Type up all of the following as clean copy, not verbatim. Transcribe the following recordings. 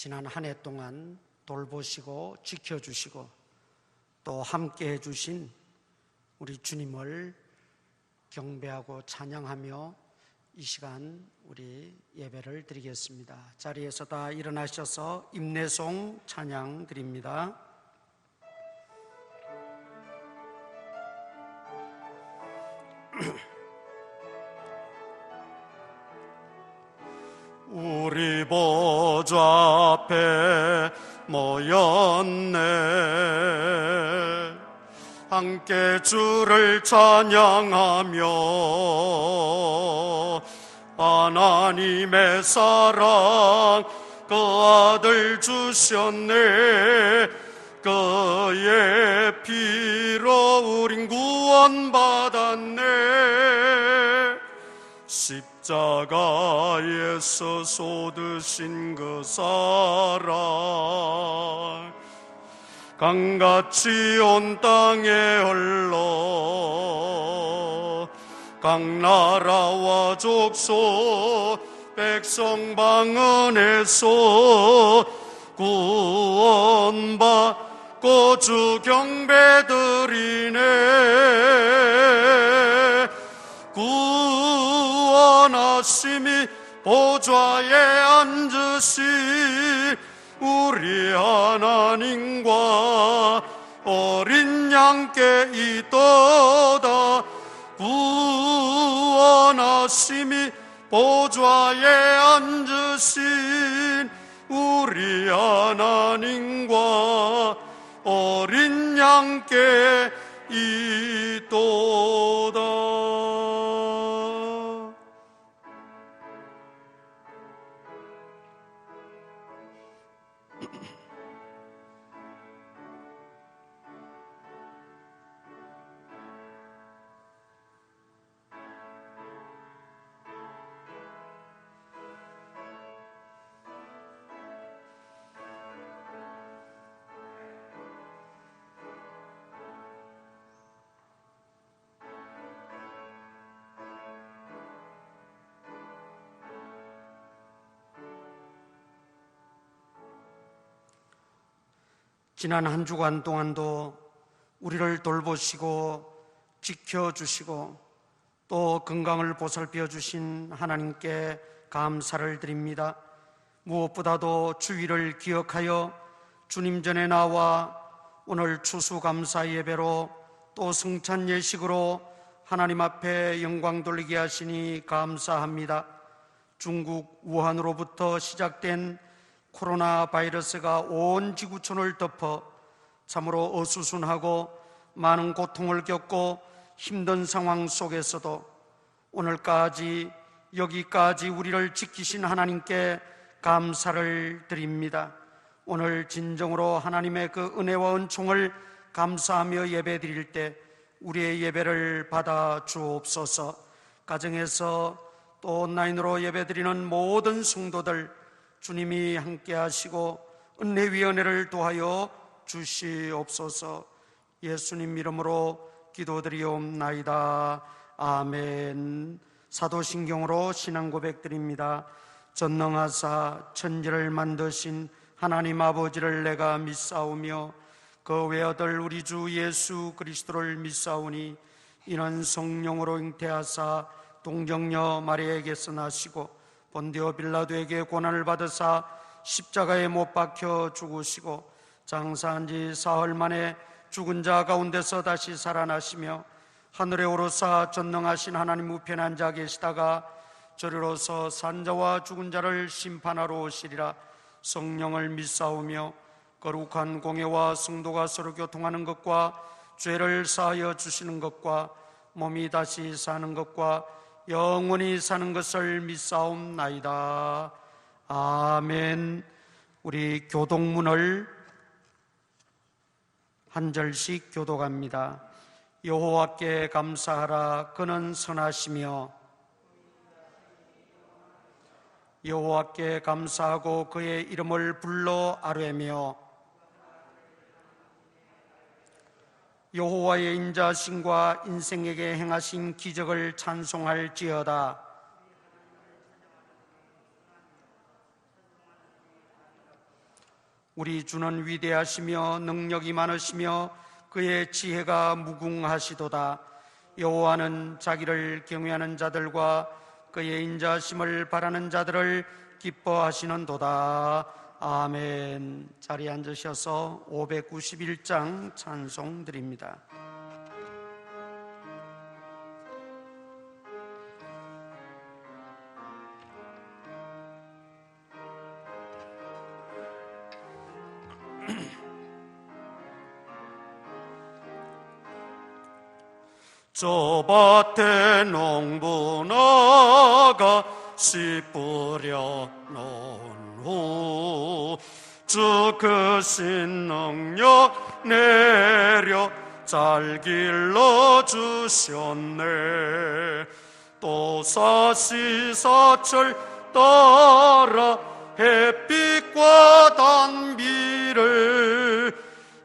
지난 한 해 동안 돌보시고 지켜주시고 또 함께 해주신 우리 주님을 경배하고 찬양하며 이 시간 우리 예배를 드리겠습니다. 자리에서 다 일어나셔서 임내송 찬양 드립니다. 우리 보좌 앞에 모였네. 함께 주를 찬양하며 하나님의 사랑 그 아들 주셨네. 그의 피로 우린 구원받았네. 십자가에서 쏟으신 그 사랑 강같이 온 땅에 흘러 각 나라와 족속 백성 방언에서 구원받고 주 경배드리네. 구원하심이 보좌에 앉으신 우리 하나님과 어린 양께 있도다. 구원하심이 보좌에 앉으신 우리 하나님과 어린 양께 있도다. 지난 한 주간 동안도 우리를 돌보시고 지켜주시고 또 건강을 보살펴 주신 하나님께 감사를 드립니다. 무엇보다도 주일을 기억하여 주님 전에 나와 오늘 추수감사 예배로 또 성찬 예식으로 하나님 앞에 영광 돌리게 하시니 감사합니다. 중국 우한으로부터 시작된 코로나 바이러스가 온 지구촌을 덮어 참으로 어수선하고 많은 고통을 겪고 힘든 상황 속에서도 오늘까지 여기까지 우리를 지키신 하나님께 감사를 드립니다. 오늘 진정으로 하나님의 그 은혜와 은총을 감사하며 예배 드릴 때 우리의 예배를 받아 주옵소서. 가정에서 또 온라인으로 예배 드리는 모든 성도들 주님이 함께 하시고 은혜 위 은혜를 더하여 주시옵소서. 예수님 이름으로 기도드리옵나이다. 아멘. 사도신경으로 신앙 고백드립니다. 전능하사 천지를 만드신 하나님 아버지를 내가 믿사오며 그 외아들 우리 주 예수 그리스도를 믿사오니 이는 성령으로 잉태하사 동정녀 마리아에게서 나시고 본디오 빌라도에게 고난을 받으사 십자가에 못 박혀 죽으시고 장사한 지 사흘 만에 죽은 자 가운데서 다시 살아나시며 하늘에 오르사 전능하신 하나님 우편에 앉아 계시다가 저리로서 산자와 죽은 자를 심판하러 오시리라. 성령을 믿사오며 거룩한 공예와 성도가 서로 교통하는 것과 죄를 사하여 주시는 것과 몸이 다시 사는 것과 영원히 사는 것을 믿사옵나이다. 아멘. 우리 교독문을 한 절씩 교독합니다. 여호와께 감사하라. 그는 선하시며 여호와께 감사하고 그의 이름을 불러 아뢰며 여호와의 인자하심과 인생에게 행하신 기적을 찬송할지어다. 우리 주는 위대하시며 능력이 많으시며 그의 지혜가 무궁하시도다. 여호와는 자기를 경외하는 자들과 그의 인자하심을 바라는 자들을 기뻐하시는도다. 아멘. 자리에 앉으셔서 591장 찬송 드립니다. 저 밭에 농부나가 씨 뿌려 놓은 후 주 크신 능력 내려 잘 길러 주셨네. 또 사시사철 따라 햇빛과 단비를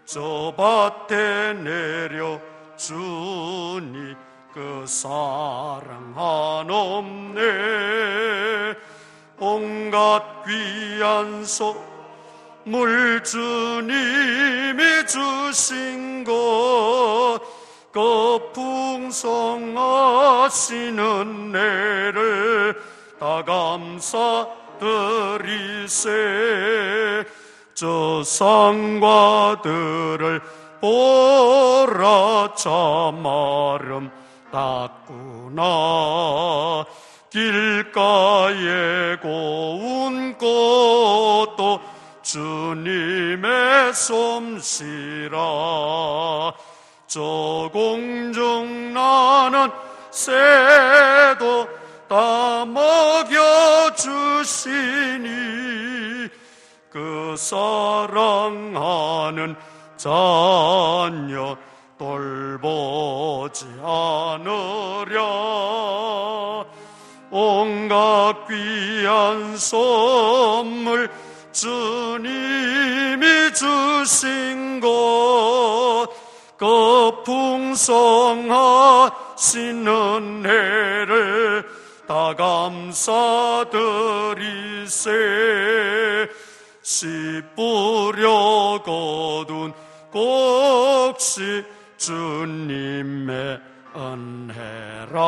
저 밭에 내려 주니 그 사랑 한없네. 온갖 귀한 선물 주님이 주신 것, 그 풍성하신 은혜를 다 감사드리세. 저 상과 들을 보라 참 아름답구나. 길가에 고운 꽃도 주님의 솜씨라. 저 공중 나는 새도 다 먹여주시니 그 사랑하는 자녀 돌보지 않으랴. 온갖 귀한 선물 주님이 주신 것, 그 풍성하신 은혜를 다 감사드리세. 씨 뿌려 거둔 꼭시 주님의 은혜라.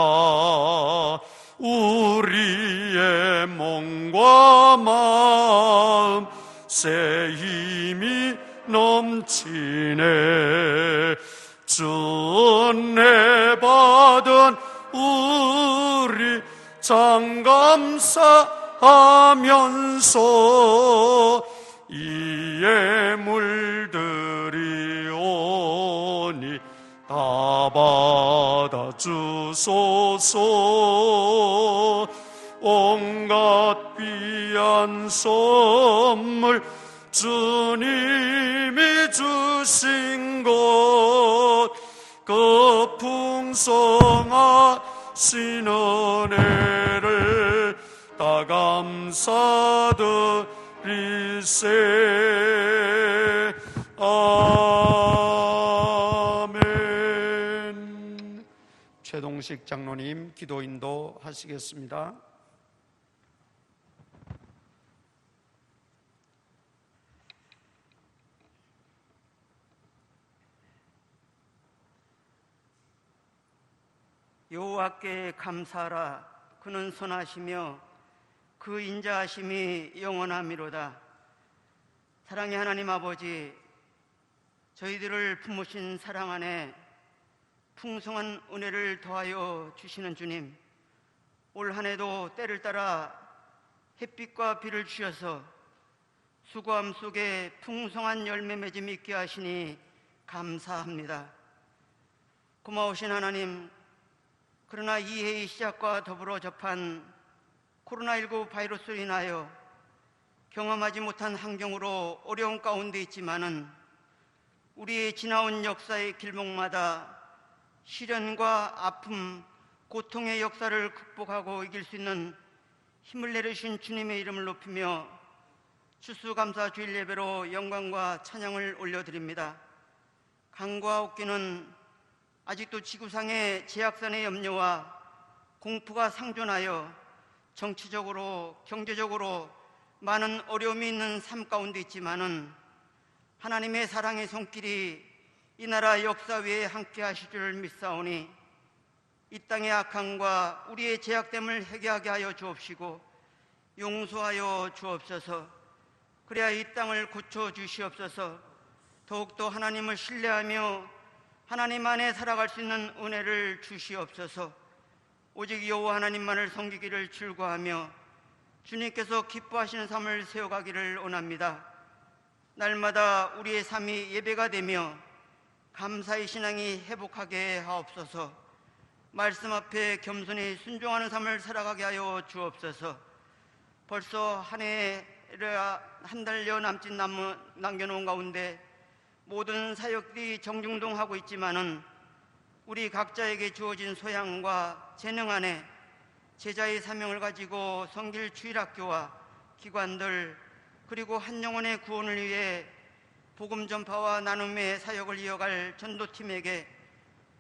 우리의 몸과 마음 새 힘이 넘치네. 주 은혜 받은 우리 참 감사하면서 이에 물들이 오니 다 받아주소서. 온갖 귀한 선물 주님이 주신 것, 그 풍성하신 은혜를 다 감사드리세. 아멘. 최동식 장로님 기도 인도 하시겠습니다. 여호와께 감사하라. 그는 선하시며 그 인자하심이 영원하미로다. 사랑의 하나님 아버지, 저희들을 품으신 사랑 안에 풍성한 은혜를 더하여 주시는 주님, 올 한 해도 때를 따라 햇빛과 비를 주셔서 수고함 속에 풍성한 열매 맺음 있게 하시니 감사합니다. 고마우신 하나님, 그러나 이 해의 시작과 더불어 접한 코로나19 바이러스로 인하여 경험하지 못한 환경으로 어려운 가운데 있지만은 우리의 지나온 역사의 길목마다 시련과 아픔, 고통의 역사를 극복하고 이길 수 있는 힘을 내리신 주님의 이름을 높이며 추수감사 주일 예배로 영광과 찬양을 올려드립니다. 강과 옥기는 아직도 지구상의 제약산의 염려와 공포가 상존하여 정치적으로, 경제적으로 많은 어려움이 있는 삶 가운데 있지만은 하나님의 사랑의 손길이 이 나라 역사 위에 함께 하실 줄 믿사오니 이 땅의 악함과 우리의 죄악됨을 해결하게 하여 주옵시고 용서하여 주옵소서. 그래야 이 땅을 고쳐 주시옵소서. 더욱더 하나님을 신뢰하며 하나님 안에 살아갈 수 있는 은혜를 주시옵소서. 오직 여호와 하나님만을 섬기기를 즐거워하며 주님께서 기뻐하시는 삶을 세워가기를 원합니다. 날마다 우리의 삶이 예배가 되며 감사의 신앙이 회복하게 하옵소서. 말씀 앞에 겸손히 순종하는 삶을 살아가게 하여 주옵소서. 벌써 한 해를 한 달여 남짓 남겨놓은 가운데 모든 사역들이 정중동하고 있지만은 우리 각자에게 주어진 소양과 재능 안에 제자의 사명을 가지고 성길 주일학교와 기관들 그리고 한 영혼의 구원을 위해 복음 전파와 나눔의 사역을 이어갈 전도팀에게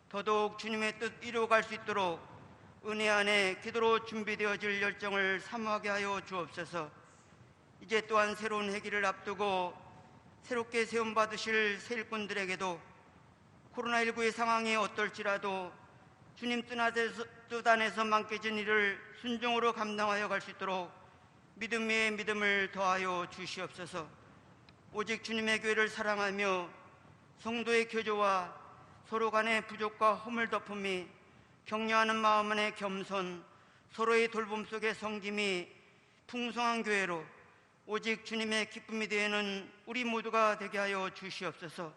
더더욱 주님의 뜻 이루어갈 수 있도록 은혜 안에 기도로 준비되어질 열정을 사모하게 하여 주옵소서. 이제 또한 새로운 회기를 앞두고 새롭게 세움받으실 세일꾼들에게도 코로나19의 상황이 어떨지라도 주님 뜻 안에서 맡겨진 일을 순종으로 감당하여 갈 수 있도록 믿음 위에 믿음을 더하여 주시옵소서. 오직 주님의 교회를 사랑하며 성도의 교조와 서로 간의 부족과 허물 덮음이 격려하는 마음 안에 겸손, 서로의 돌봄 속에 섬김이 풍성한 교회로 오직 주님의 기쁨이 되는 우리 모두가 되게 하여 주시옵소서.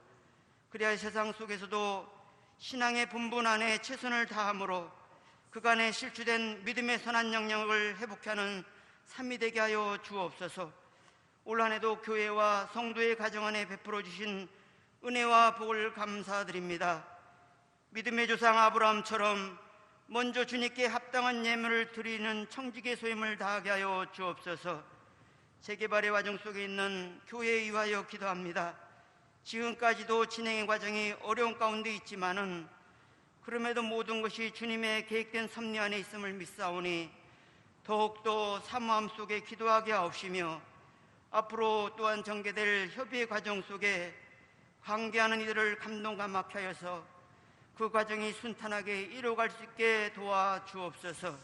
그래야 세상 속에서도 신앙의 본분 안에 최선을 다함으로 그간에 실추된 믿음의 선한 영역을 회복케 하는 삶이 되게 하여 주옵소서. 올 한 해도 교회와 성도의 가정 안에 베풀어 주신 은혜와 복을 감사드립니다. 믿음의 조상 아브라함처럼 먼저 주님께 합당한 예물을 드리는 청지기의 소임을 다하게 하여 주옵소서. 재개발의 과정 속에 있는 교회에 위하여 기도합니다. 지금까지도 진행의 과정이 어려운 가운데 있지만은 그럼에도 모든 것이 주님의 계획된 섭리 안에 있음을 믿사오니 더욱더 사모함 속에 기도하게 하옵시며 앞으로 또한 전개될 협의의 과정 속에 관계하는 이들을 감동과 막게 하여서 그 과정이 순탄하게 이루어갈 수 있게 도와주옵소서.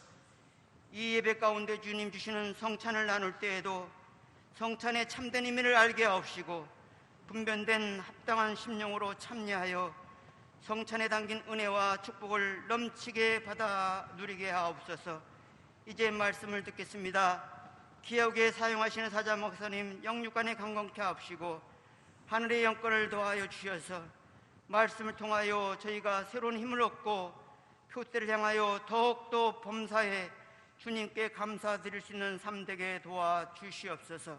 이 예배 가운데 주님 주시는 성찬을 나눌 때에도 성찬의 참된 의미를 알게 하옵시고 분변된 합당한 심령으로 참여하여 성찬에 담긴 은혜와 축복을 넘치게 받아 누리게 하옵소서. 이제 말씀을 듣겠습니다. 기억에 사용하시는 사자 목사님 영육간에 강건케 하옵시고 하늘의 영권을 더하여 주셔서 말씀을 통하여 저희가 새로운 힘을 얻고 표대를 향하여 더욱더 범사에 주님께 감사드릴 수 있는 삶 되게 도와주시옵소서.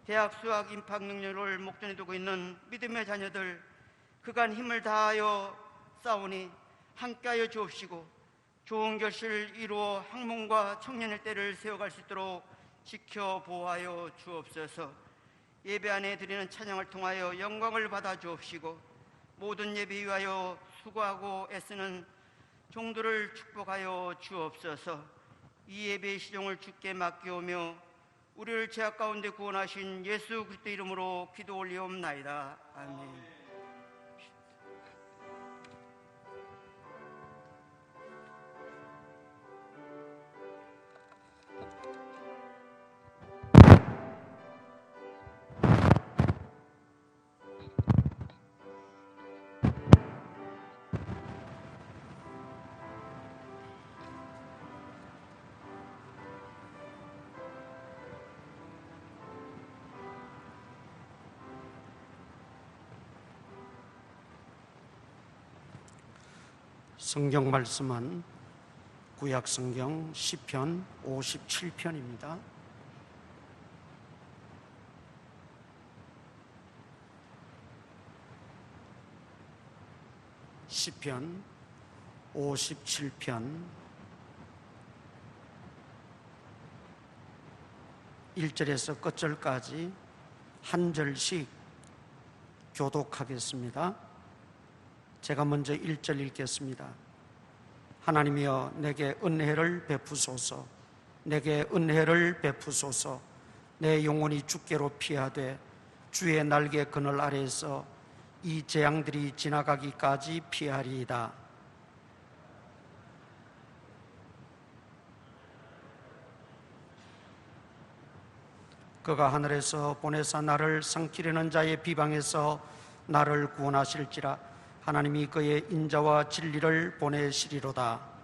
대학 수학 입학 능력을 목전에 두고 있는 믿음의 자녀들 그간 힘을 다하여 싸우니 함께하여 주옵시고 좋은 결실을 이루어 학문과 청년의 때를 세워갈 수 있도록 지켜 보호하여 주옵소서. 예배 안에 드리는 찬양을 통하여 영광을 받아 주옵시고 모든 예배 위하여 수고하고 애쓰는 종들을 축복하여 주옵소서. 이 예배의 시종을 주께 맡기오며 우리를 죄악 가운데 구원하신 예수 그리스도 이름으로 기도 올리옵나이다. 아멘. 성경 말씀은 구약 성경 시편 57편입니다. 시편 57편 1절에서 끝절까지 한 절씩 교독하겠습니다. 제가 먼저 1절 읽겠습니다. 하나님이여 내게 은혜를 베푸소서. 내게 은혜를 베푸소서. 내 영혼이 주께로 피하되 주의 날개 그늘 아래에서 이 재앙들이 지나가기까지 피하리이다. 그가 하늘에서 보내사 나를 상키려는 자의 비방에서 나를 구원하실지라. 하나님이 그의 인자와 진리를 보내시리로다.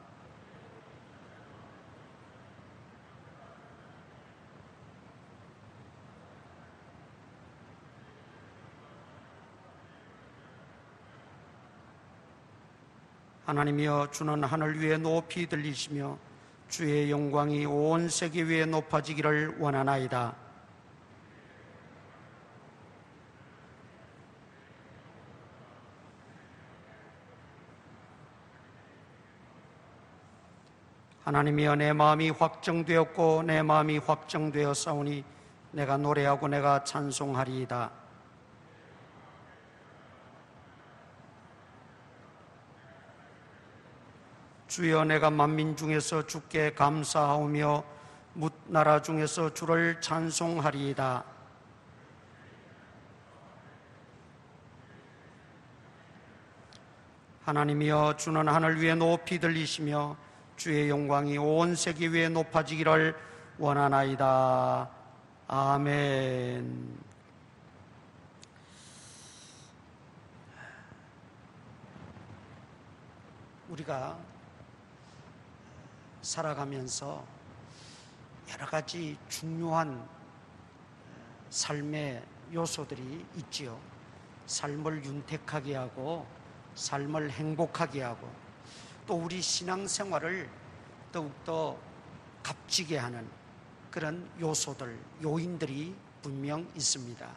하나님이여, 주는 하늘 위에 높이 들리시며 주의 영광이 온 세계 위에 높아지기를 원하나이다. 하나님이여, 내 마음이 확정되었고 내 마음이 확정되었사오니 내가 노래하고 내가 찬송하리이다. 주여, 내가 만민 중에서 주께 감사하오며 뭇 나라 중에서 주를 찬송하리이다. 하나님이여, 주는 하늘 위에 높이 들리시며 주의 영광이 온 세계 위에 높아지기를 원하나이다. 아멘. 우리가 살아가면서 여러 가지 중요한 삶의 요소들이 있지요. 삶을 윤택하게 하고 삶을 행복하게 하고 또 우리 신앙생활을 더욱더 값지게 하는 그런 요소들, 요인들이 분명 있습니다.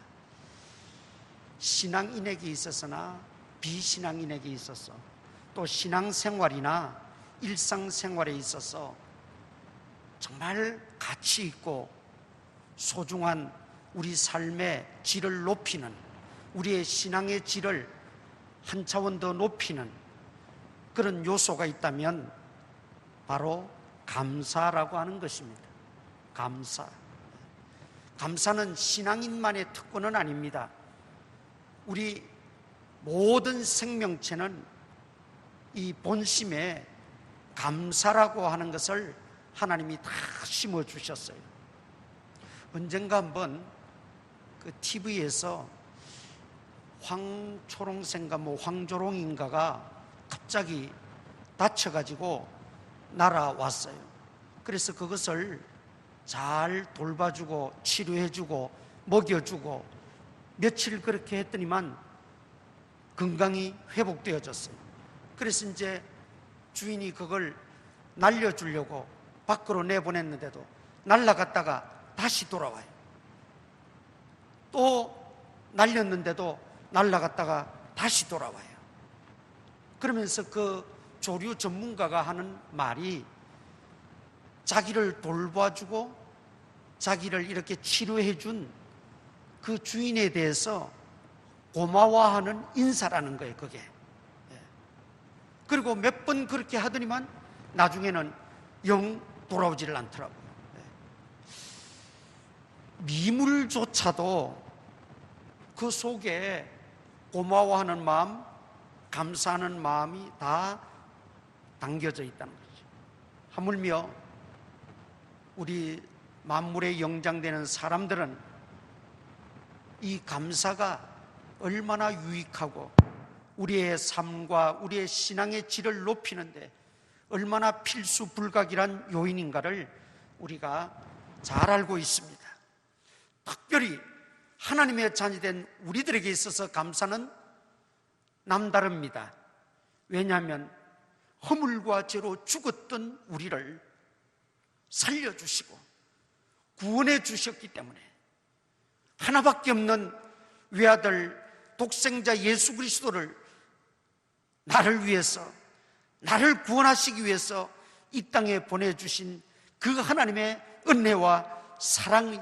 신앙인에게 있어서나 비신앙인에게 있어서 또 신앙생활이나 일상생활에 있어서 정말 가치 있고 소중한 우리 삶의 질을 높이는, 우리의 신앙의 질을 한 차원 더 높이는 그런 요소가 있다면 바로 감사라고 하는 것입니다. 감사. 감사는 신앙인만의 특권은 아닙니다. 우리 모든 생명체는 이 본심에 감사라고 하는 것을 하나님이 다 심어주셨어요. 언젠가 한번 그 TV에서 황초롱생가 황조롱인가가 갑자기 다쳐가지고 날아왔어요. 그래서 그것을 잘 돌봐주고 치료해주고 먹여주고 며칠 그렇게 했더니만 건강이 회복되어졌어요. 그래서 이제 주인이 그걸 날려주려고 밖으로 내보냈는데도 날아갔다가 다시 돌아와요. 또 날렸는데도 날아갔다가 다시 돌아와요. 그러면서 그 조류 전문가가 하는 말이 자기를 돌봐주고 자기를 이렇게 치료해준 그 주인에 대해서 고마워하는 인사라는 거예요, 그게. 그리고 몇 번 그렇게 하더니만 나중에는 영 돌아오지를 않더라고요. 미물조차도 그 속에 고마워하는 마음, 감사하는 마음이 다 담겨져 있다는 거죠. 하물며 우리 만물에 영장되는 사람들은 이 감사가 얼마나 유익하고 우리의 삶과 우리의 신앙의 질을 높이는데 얼마나 필수불가결한 요인인가를 우리가 잘 알고 있습니다. 특별히 하나님의 자녀된 우리들에게 있어서 감사는 남다릅니다. 왜냐하면 허물과 죄로 죽었던 우리를 살려주시고 구원해 주셨기 때문에 하나밖에 없는 외아들 독생자 예수 그리스도를 나를 위해서, 나를 구원하시기 위해서 이 땅에 보내주신 그 하나님의 은혜와 사랑이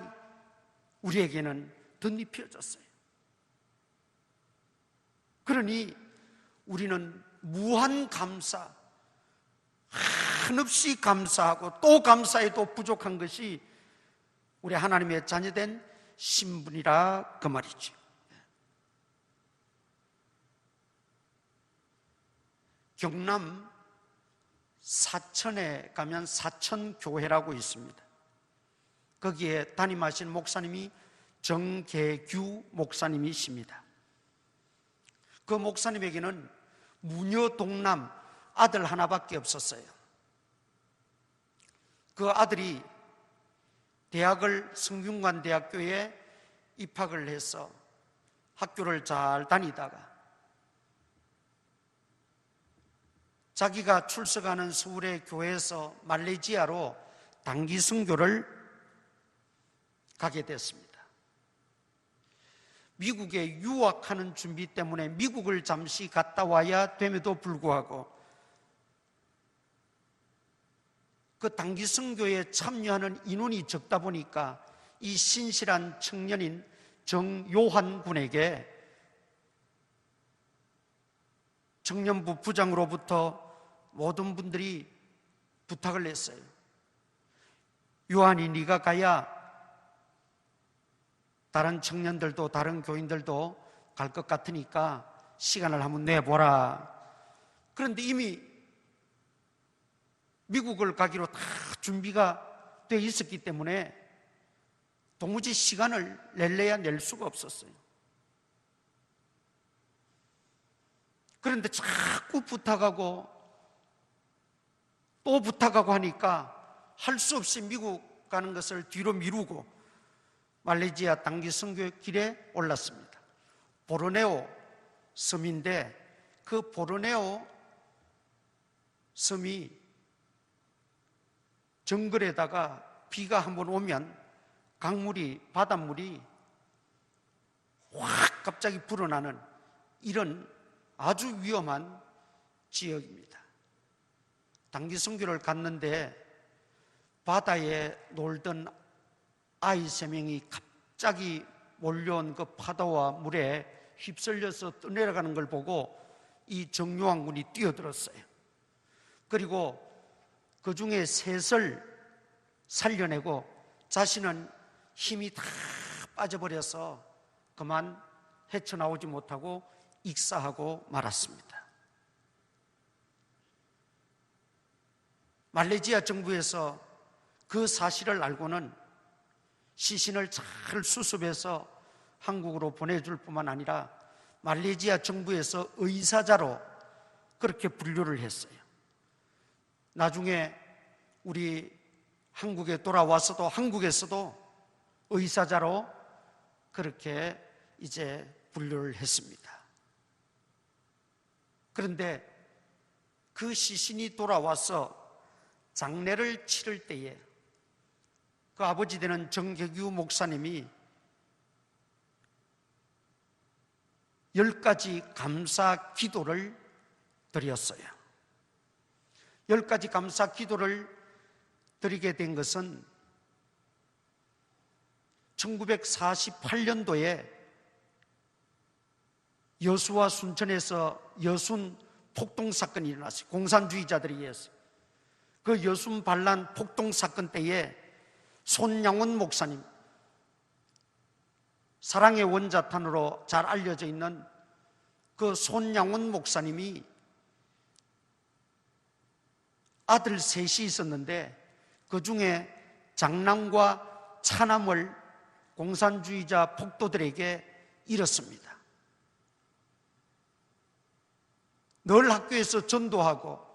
우리에게는 덧입혀졌어요. 그러니 우리는 무한 감사, 한없이 감사하고 또 감사해도 부족한 것이 우리 하나님의 자녀된 신분이라 그 말이죠. 경남 사천에 가면 사천교회라고 있습니다. 거기에 담임하신 목사님이 정계규 목사님이십니다. 그 목사님에게는 무녀 동남 아들 하나밖에 없었어요. 그 아들이 대학을 성균관대학교에 입학을 해서 학교를 잘 다니다가 자기가 출석하는 서울의 교회에서 말레이시아로 단기 선교를 가게 됐습니다. 미국에 유학하는 준비 때문에 미국을 잠시 갔다 와야 됨에도 불구하고 그 단기 선교에 참여하는 인원이 적다 보니까 이 신실한 청년인 정요한 군에게 청년부 부장으로부터 모든 분들이 부탁을 했어요. 요한이 네가 가야 다른 청년들도 다른 교인들도 갈 것 같으니까 시간을 한번 내보라. 그런데 이미 미국을 가기로 다 준비가 되어 있었기 때문에 도무지 시간을 낼래야 낼 수가 없었어요. 그런데 자꾸 부탁하고 또 부탁하고 하니까 할 수 없이 미국 가는 것을 뒤로 미루고 말레이시아 단기 선교 길에 올랐습니다. 보르네오 섬인데 그 보르네오 섬이 정글에다가 비가 한번 오면 강물이, 바닷물이 확 갑자기 불어나는 이런 아주 위험한 지역입니다. 단기 선교를 갔는데 바다에 놀던 아이 3명이 갑자기 몰려온 그 파도와 물에 휩쓸려서 떠내려가는 걸 보고 이 정요한 군이 뛰어들었어요. 그리고 그 중에 3을 살려내고 자신은 힘이 다 빠져버려서 그만 헤쳐나오지 못하고 익사하고 말았습니다. 말레이시아 정부에서 그 사실을 알고는 시신을 잘 수습해서 한국으로 보내줄 뿐만 아니라 말레이시아 정부에서 의사자로 그렇게 분류를 했어요. 나중에 우리 한국에 돌아와서도 한국에서도 의사자로 그렇게 이제 분류를 했습니다. 그런데 그 시신이 돌아와서 장례를 치를 때에 그 아버지 되는 정계규 목사님이 10가지 감사 기도를 드렸어요. 10가지 감사 기도를 드리게 된 것은 1948년도에 여수와 순천에서 여순 폭동 사건이 일어났어요. 공산주의자들에 의해서. 그 여순 반란 폭동 사건 때에 손양원 목사님, 사랑의 원자탄으로 잘 알려져 있는 그 손양원 목사님이 아들 3이 있었는데 그 중에 장남과 차남을 공산주의자 폭도들에게 잃었습니다. 늘 학교에서 전도하고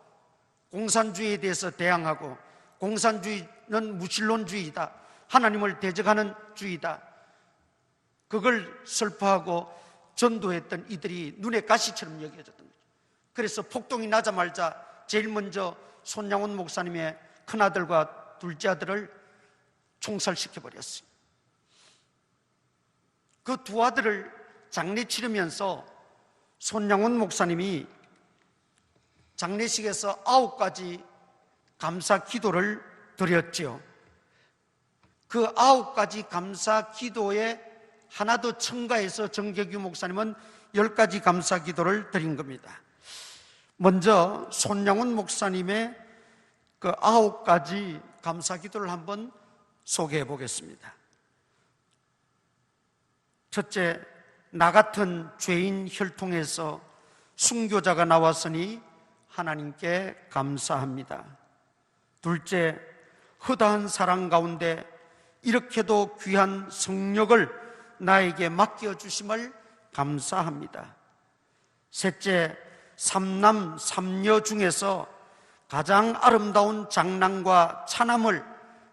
공산주의에 대해서 대항하고 공산주의는 무신론주의다, 하나님을 대적하는 주의다, 그걸 설파하고 전도했던 이들이 눈에 가시처럼 여겨졌던 거죠. 그래서 폭동이 나자마자 제일 먼저 손양원 목사님의 큰아들과 둘째 아들을 총살시켜버렸어요. 그 2 아들을 장례 치르면서 손양원 목사님이 장례식에서 9가지 감사 기도를 드렸죠. 그 9가지 감사 기도에 하나 더 첨가해서 정계규 목사님은 10가지 감사 기도를 드린 겁니다. 먼저 손양원 목사님의 그 9가지 감사 기도를 한번 소개해 보겠습니다. 첫째, 나 같은 죄인 혈통에서 순교자가 나왔으니 하나님께 감사합니다. 둘째, 허다한 사랑 가운데 이렇게도 귀한 성령을 나에게 맡겨주심을 감사합니다. 셋째, 삼남 삼녀 중에서 가장 아름다운 장남과 차남을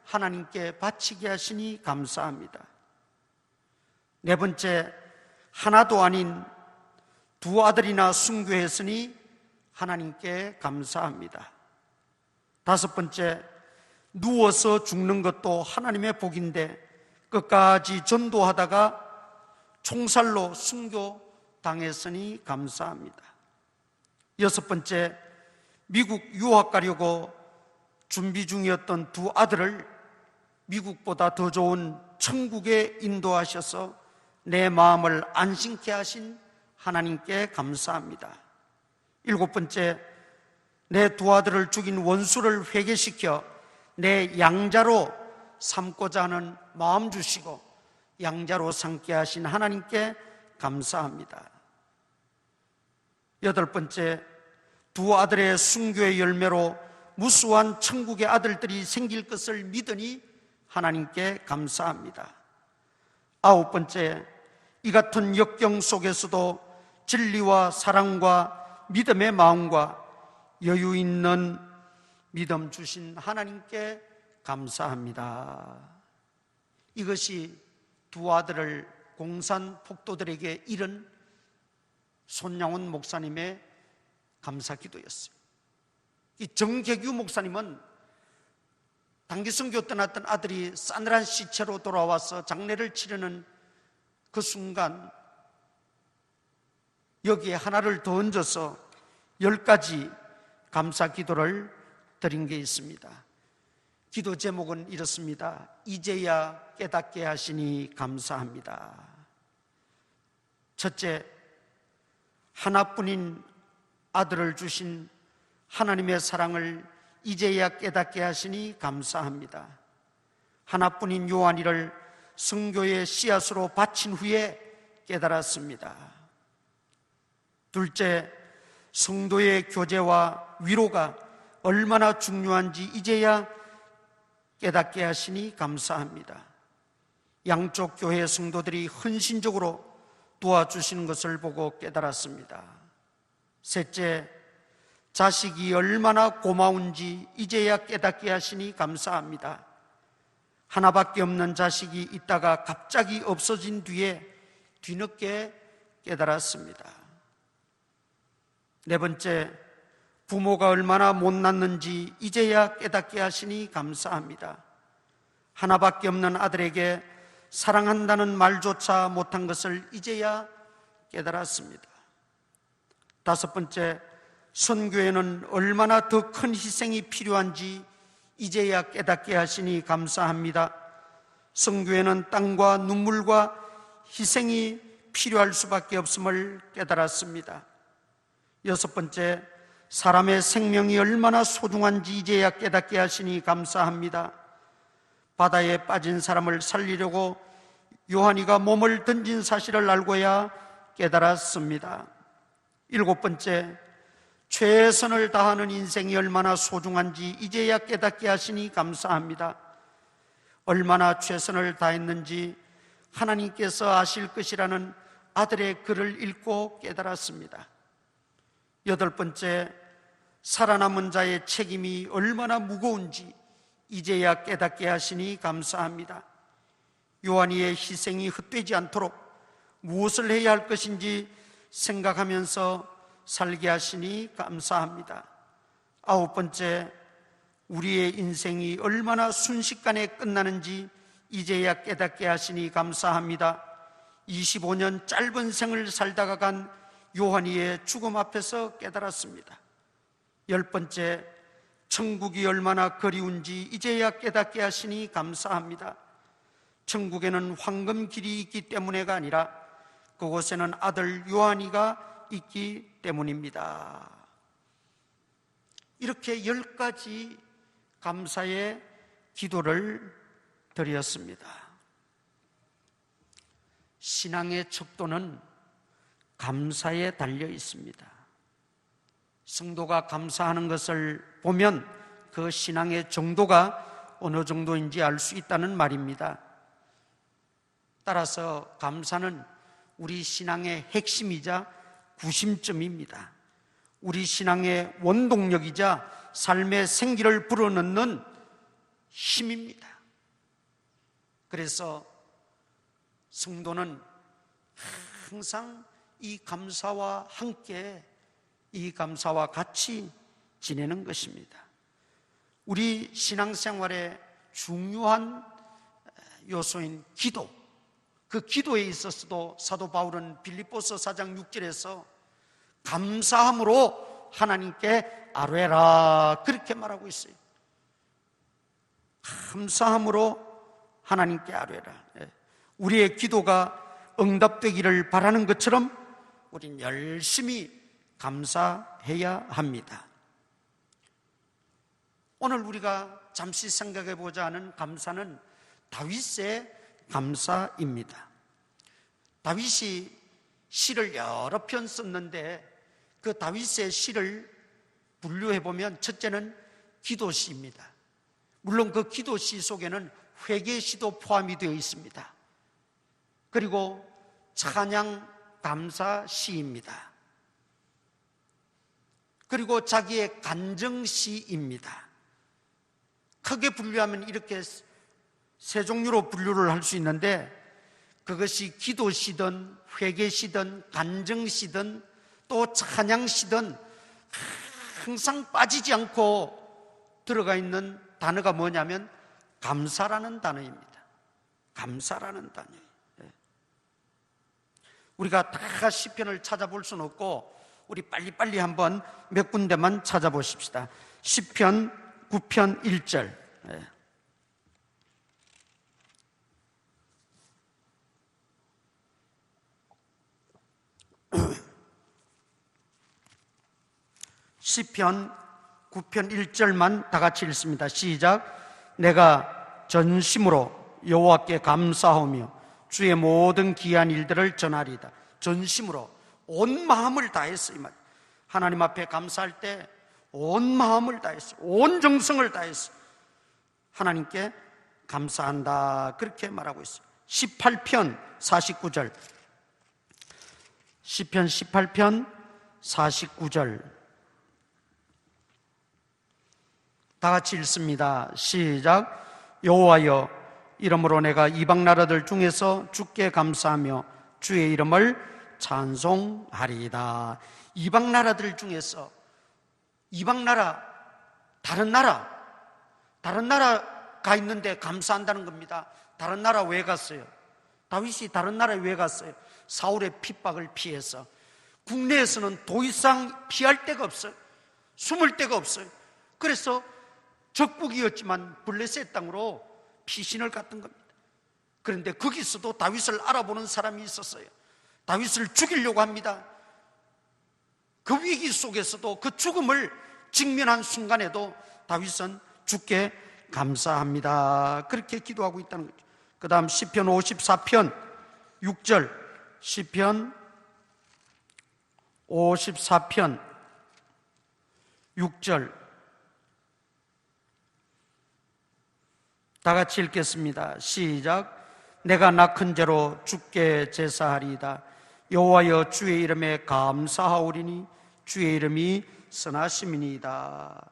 하나님께 바치게 하시니 감사합니다. 네 번째, 하나도 아닌 두 아들이나 순교했으니 하나님께 감사합니다. 다섯 번째, 누워서 죽는 것도 하나님의 복인데 끝까지 전도하다가 총살로 순교당했으니 감사합니다. 여섯 번째, 미국 유학 가려고 준비 중이었던 두 아들을 미국보다 더 좋은 천국에 인도하셔서 내 마음을 안심케 하신 하나님께 감사합니다. 일곱 번째, 내 두 아들을 죽인 원수를 회개시켜 내 양자로 삼고자 하는 마음 주시고 양자로 삼게 하신 하나님께 감사합니다. 여덟 번째, 두 아들의 순교의 열매로 무수한 천국의 아들들이 생길 것을 믿으니 하나님께 감사합니다. 아홉 번째, 이 같은 역경 속에서도 진리와 사랑과 믿음의 마음과 여유 있는 믿음 주신 하나님께 감사합니다. 이것이 두 아들을 공산 폭도들에게 잃은 손양원 목사님의 감사 기도였어요. 이 정계규 목사님은 단기선교 떠났던 아들이 싸늘한 시체로 돌아와서 장례를 치르는 그 순간 여기에 하나를 더 얹어서 10가지 감사 기도를 드린 게 있습니다. 기도 제목은 이렇습니다. 이제야 깨닫게 하시니 감사합니다. 첫째, 하나뿐인 아들을 주신 하나님의 사랑을 이제야 깨닫게 하시니 감사합니다. 하나뿐인 요한이를 성교의 씨앗으로 바친 후에 깨달았습니다. 둘째, 성도의 교제와 위로가 얼마나 중요한지 이제야 깨닫게 하시니 감사합니다. 양쪽 교회 성도들이 헌신적으로 도와주시는 것을 보고 깨달았습니다. 셋째, 자식이 얼마나 고마운지 이제야 깨닫게 하시니 감사합니다. 하나밖에 없는 자식이 있다가 갑자기 없어진 뒤에 뒤늦게 깨달았습니다. 네 번째, 부모가 얼마나 못났는지 이제야 깨닫게 하시니 감사합니다. 하나밖에 없는 아들에게 사랑한다는 말조차 못한 것을 이제야 깨달았습니다. 다섯 번째, 선교에는 얼마나 더 큰 희생이 필요한지 이제야 깨닫게 하시니 감사합니다. 선교에는 땀과 눈물과 희생이 필요할 수밖에 없음을 깨달았습니다. 여섯 번째, 사람의 생명이 얼마나 소중한지 이제야 깨닫게 하시니 감사합니다. 바다에 빠진 사람을 살리려고 요한이가 몸을 던진 사실을 알고야 깨달았습니다. 일곱 번째, 최선을 다하는 인생이 얼마나 소중한지 이제야 깨닫게 하시니 감사합니다. 얼마나 최선을 다했는지 하나님께서 아실 것이라는 아들의 글을 읽고 깨달았습니다. 여덟 번째, 살아남은 자의 책임이 얼마나 무거운지 이제야 깨닫게 하시니 감사합니다. 요한이의 희생이 헛되지 않도록 무엇을 해야 할 것인지 생각하면서 살게 하시니 감사합니다. 아홉 번째, 우리의 인생이 얼마나 순식간에 끝나는지 이제야 깨닫게 하시니 감사합니다. 25년 짧은 생을 살다가 간 요한이의 죽음 앞에서 깨달았습니다. 열 번째, 천국이 얼마나 그리운지 이제야 깨닫게 하시니 감사합니다. 천국에는 황금길이 있기 때문에가 아니라 그곳에는 아들 요한이가 있기 때문입니다. 이렇게 10가지 감사의 기도를 드렸습니다. 신앙의 척도는 감사에 달려 있습니다. 성도가 감사하는 것을 보면 그 신앙의 정도가 어느 정도인지 알 수 있다는 말입니다. 따라서 감사는 우리 신앙의 핵심이자 구심점입니다. 우리 신앙의 원동력이자 삶의 생기를 불어넣는 힘입니다. 그래서 성도는 항상 이 감사와 함께, 이 감사와 같이 지내는 것입니다. 우리 신앙생활의 중요한 요소인 기도, 그 기도에 있어서도 사도 바울은 빌립보서 4장 6절에서 감사함으로 하나님께 아뢰라 그렇게 말하고 있어요. 감사함으로 하나님께 아뢰라. 우리의 기도가 응답되기를 바라는 것처럼 우린 열심히 감사해야 합니다. 오늘 우리가 잠시 생각해 보자 하는 감사는 다윗의 감사입니다. 다윗이 시를 여러 편 썼는데 그 다윗의 시를 분류해 보면 첫째는 기도시입니다. 물론 그 기도시 속에는 회개시도 포함이 되어 있습니다. 그리고 찬양 감사시입니다. 그리고 자기의 간증시입니다. 크게 분류하면 이렇게 세 종류로 분류를 할 수 있는데, 그것이 기도시든 회개시든 간증시든 또 찬양시든 항상 빠지지 않고 들어가 있는 단어가 뭐냐면 감사라는 단어입니다. 감사라는 단어예요. 우리가 다 시편을 찾아볼 수는 없고 우리 빨리빨리 한번 몇 군데만 찾아보십시다. 시편 9편 1절. 시편 9편 1절만 다 같이 읽습니다. 시작. 내가 전심으로 여호와께 감사하며 주의 모든 귀한 일들을 전하리이다. 전심으로 온 마음을 다해서, 이 말. 하나님 앞에 감사할 때 온 마음을 다해서, 온 정성을 다해서 하나님께 감사한다 그렇게 말하고 있어요. 18편 49절. 시편 18편 49절 다 같이 읽습니다. 시작. 여호와여, 이러므로 내가 이방 나라들 중에서 주께 감사하며 주의 이름을 찬송하리이다. 이방 나라들 중에서, 이방 나라, 다른 나라가 있는데 감사한다는 겁니다. 다른 나라 왜 갔어요? 다윗이 다른 나라에 왜 갔어요? 사울의 핍박을 피해서. 국내에서는 더 이상 피할 데가 없어요. 숨을 데가 없어요. 그래서 적국이었지만 블레셋 땅으로 피신을 갔던 겁니다. 그런데 거기서도 다윗을 알아보는 사람이 있었어요. 다윗을 죽이려고 합니다. 그 위기 속에서도, 그 죽음을 직면한 순간에도 다윗은 주께 감사합니다 그렇게 기도하고 있다는 거죠. 그 다음 시편 54편 6절. 시편 54편 6절 다 같이 읽겠습니다. 시작. 내가 낳은 죄로 주께 제사하리이다. 여호와여, 주의 이름에 감사하오리니 주의 이름이 선하심이니이다.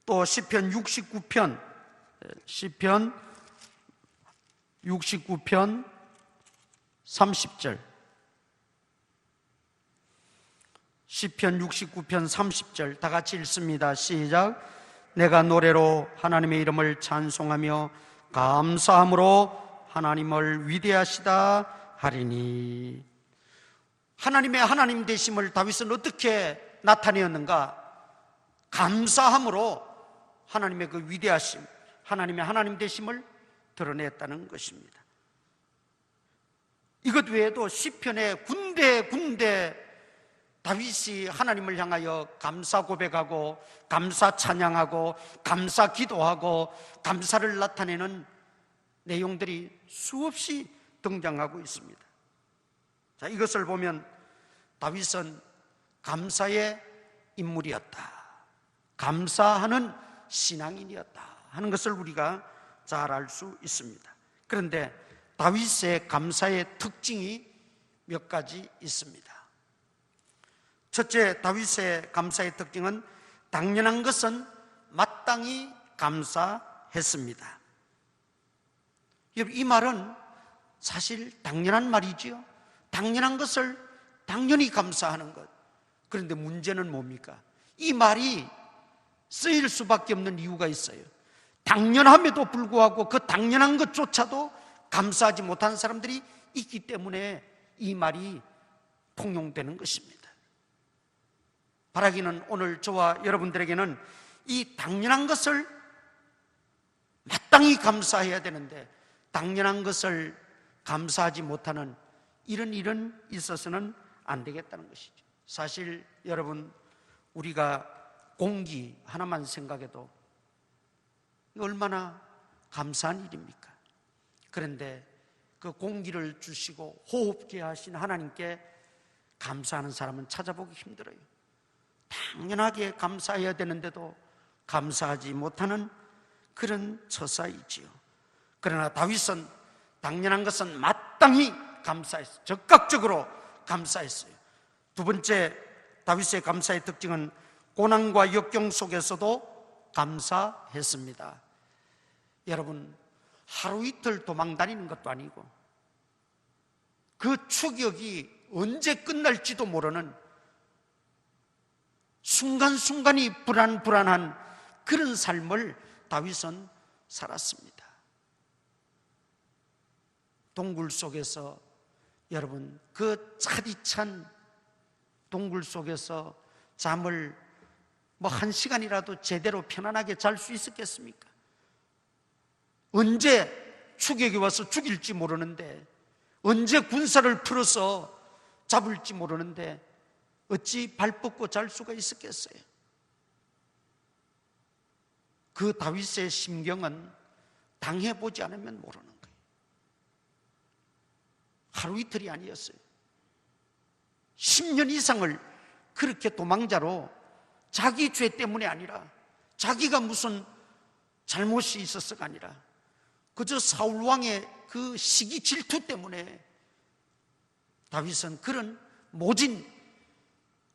또 시편 69편 30절. 시편 69편 30절 다 같이 읽습니다. 시작. 내가 노래로 하나님의 이름을 찬송하며 감사함으로 하나님을 위대하시다 하리니. 하나님의 하나님 되심을 다윗은 어떻게 나타내었는가? 감사함으로 하나님의 그 위대하심, 하나님의 하나님 되심을 드러냈다는 것입니다. 이것 외에도 시편에 군데 다윗이 하나님을 향하여 감사 고백하고 감사 찬양하고 감사 기도하고 감사를 나타내는 내용들이 수없이 등장하고 있습니다. 자, 이것을 보면 다윗은 감사의 인물이었다. 감사하는 신앙인이었다 하는 것을 우리가 잘 알 수 있습니다. 그런데 다윗의 감사의 특징이 몇 가지 있습니다. 첫째, 다윗의 감사의 특징은 당연한 것은 마땅히 감사했습니다. 이 말은 사실 당연한 말이지요. 당연한 것을 당연히 감사하는 것. 그런데 문제는 뭡니까? 이 말이 쓰일 수밖에 없는 이유가 있어요. 당연함에도 불구하고 그 당연한 것조차도 감사하지 못하는 사람들이 있기 때문에 이 말이 통용되는 것입니다. 바라기는 오늘 저와 여러분들에게는 이 당연한 것을 마땅히 감사해야 되는데 당연한 것을 감사하지 못하는 이런 일은 있어서는 안 되겠다는 것이죠. 사실 여러분, 우리가 공기 하나만 생각해도 얼마나 감사한 일입니까? 그런데 그 공기를 주시고 호흡게 하신 하나님께 감사하는 사람은 찾아보기 힘들어요. 당연하게 감사해야 되는데도 감사하지 못하는 그런 처사이지요. 그러나 다윗은 당연한 것은 마땅히 감사했어요. 적극적으로 감사했어요. 두 번째, 다윗의 감사의 특징은 고난과 역경 속에서도 감사했습니다. 여러분, 하루 이틀 도망 다니는 것도 아니고 그 추격이 언제 끝날지도 모르는 순간순간이 불안한 그런 삶을 다윗은 살았습니다. 동굴 속에서, 여러분, 그 차디찬 동굴 속에서 잠을 1시간이라도 제대로 편안하게 잘 수 있었겠습니까? 언제 추격이 와서 죽일지 모르는데, 언제 군사를 풀어서 잡을지 모르는데 어찌 발 뻗고 잘 수가 있었겠어요? 그 다윗의 심경은 당해보지 않으면 모르는 거예요. 하루 이틀이 아니었어요. 10년 이상을 그렇게 도망자로, 자기 죄 때문이 아니라, 자기가 무슨 잘못이 있었어가 아니라 그저 사울왕의 그 시기 질투 때문에 다윗은 그런 모진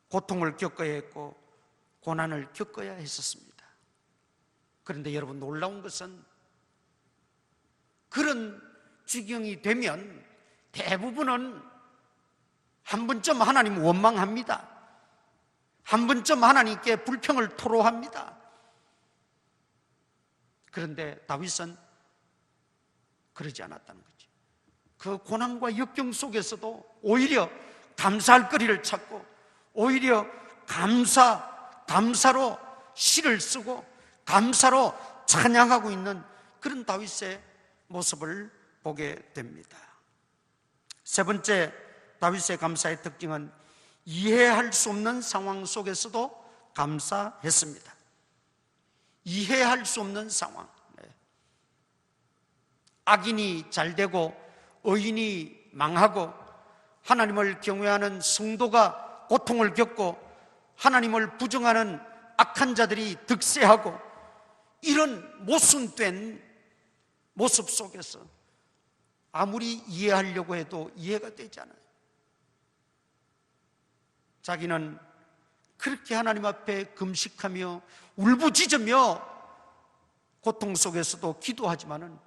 고통을 겪어야 했고 고난을 겪어야 했었습니다. 그런데 여러분, 놀라운 것은 그런 지경이 되면 대부분은 한 번쯤 하나님 원망합니다. 한 번쯤 하나님께 불평을 토로합니다. 그런데 다윗은 그러지 않았다는 거죠. 그 고난과 역경 속에서도 오히려 감사할 거리를 찾고 오히려 감사로 시를 쓰고 감사로 찬양하고 있는 그런 다윗의 모습을 보게 됩니다. 세 번째, 다윗의 감사의 특징은 이해할 수 없는 상황 속에서도 감사했습니다. 이해할 수 없는 상황. 악인이 잘 되고 의인이 망하고 하나님을 경외하는 성도가 고통을 겪고 하나님을 부정하는 악한 자들이 득세하고 이런 모순된 모습 속에서 아무리 이해하려고 해도 이해가 되지 않아요. 자기는 그렇게 하나님 앞에 금식하며 울부짖으며 고통 속에서도 기도하지만은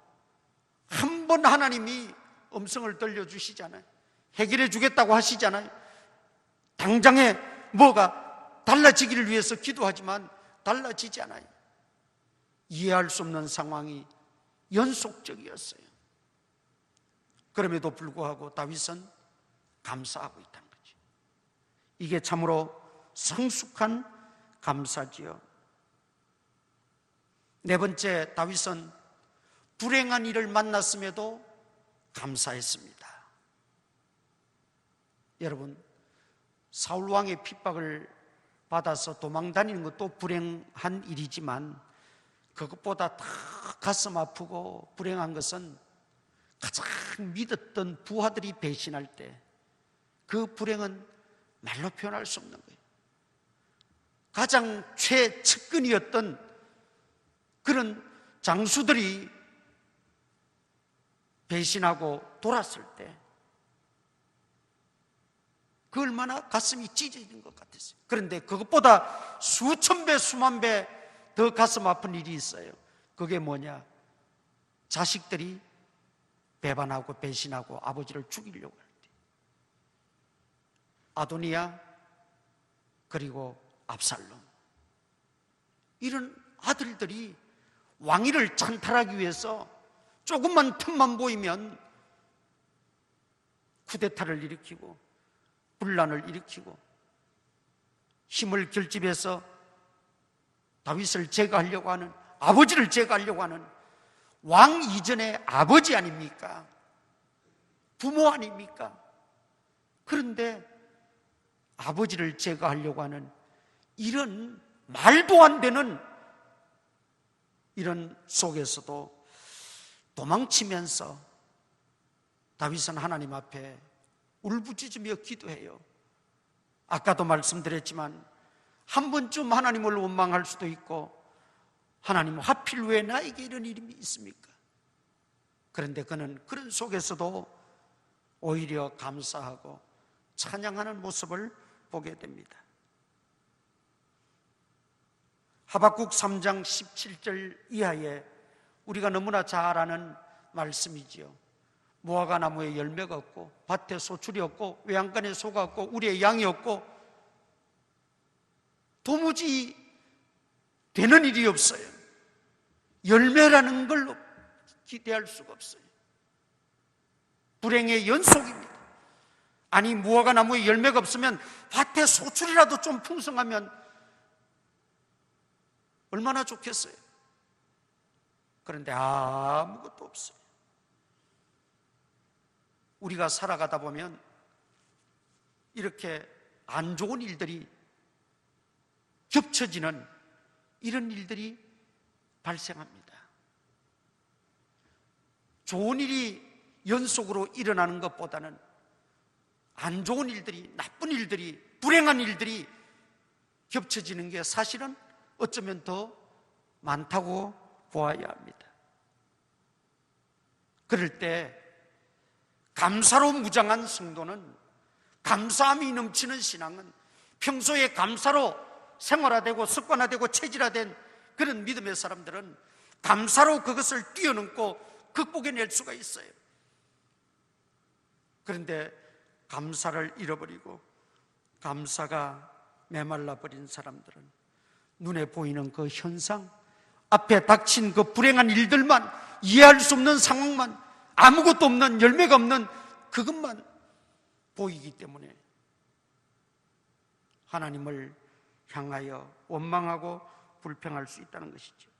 한 번 하나님이 음성을 들려주시잖아요. 해결해 주겠다고 하시잖아요. 당장에 뭐가 달라지기를 위해서 기도하지만 달라지지 않아요. 이해할 수 없는 상황이 연속적이었어요. 그럼에도 불구하고 다윗은 감사하고 있다는 거죠. 이게 참으로 성숙한 감사지요. 네 번째, 다윗은 불행한 일을 만났음에도 감사했습니다. 여러분, 사울 왕의 핍박을 받아서 도망다니는 것도 불행한 일이지만 그것보다 더 가슴 아프고 불행한 것은 가장 믿었던 부하들이 배신할 때 그 불행은 말로 표현할 수 없는 거예요. 가장 최측근이었던 그런 장수들이 배신하고 돌았을 때 그 얼마나 가슴이 찢어지는 것 같았어요. 그런데 그것보다 수천 배 수만 배 더 가슴 아픈 일이 있어요. 그게 뭐냐? 자식들이 배반하고 배신하고 아버지를 죽이려고 할 때, 아도니야 그리고 압살롬, 이런 아들들이 왕위를 찬탈하기 위해서 조금만 틈만 보이면 쿠데타를 일으키고 분란을 일으키고 힘을 결집해서 다윗을 제거하려고 하는, 아버지를 제거하려고 하는 왕 이전의 아버지 아닙니까? 부모 아닙니까? 그런데 아버지를 제거하려고 하는 이런 말도 안 되는 이런 속에서도 도망치면서 다윗은 하나님 앞에 울부짖으며 기도해요. 아까도 말씀드렸지만 한 번쯤 하나님을 원망할 수도 있고, 하나님 하필 왜 나에게 이런 일이 있습니까? 그런데 그는 그런 속에서도 오히려 감사하고 찬양하는 모습을 보게 됩니다. 하박국 3장 17절 이하에 우리가 너무나 잘 아는 말씀이지요. 무화과 나무에 열매가 없고 밭에 소출이 없고 외양간에 소가 없고 우리의 양이 없고 도무지 되는 일이 없어요. 열매라는 걸 기대할 수가 없어요. 불행의 연속입니다. 아니, 무화과 나무에 열매가 없으면 밭에 소출이라도 좀 풍성하면 얼마나 좋겠어요. 그런데 아무것도 없어요. 우리가 살아가다 보면 이렇게 안 좋은 일들이 겹쳐지는 이런 일들이 발생합니다. 좋은 일이 연속으로 일어나는 것보다는 안 좋은 일들이, 나쁜 일들이, 불행한 일들이 겹쳐지는 게 사실은 어쩌면 더 많다고 보아야 합니다. 그럴 때 감사로 무장한 성도는, 감사함이 넘치는 신앙은 평소에 감사로 생활화되고 습관화되고 체질화된 그런 믿음의 사람들은 감사로 그것을 뛰어넘고 극복해낼 수가 있어요. 그런데 감사를 잃어버리고 감사가 메말라버린 사람들은 눈에 보이는 그 현상, 앞에 닥친 그 불행한 일들만, 이해할 수 없는 상황만, 아무것도 없는, 열매가 없는 그것만 보이기 때문에 하나님을 향하여 원망하고 불평할 수 있다는 것이죠.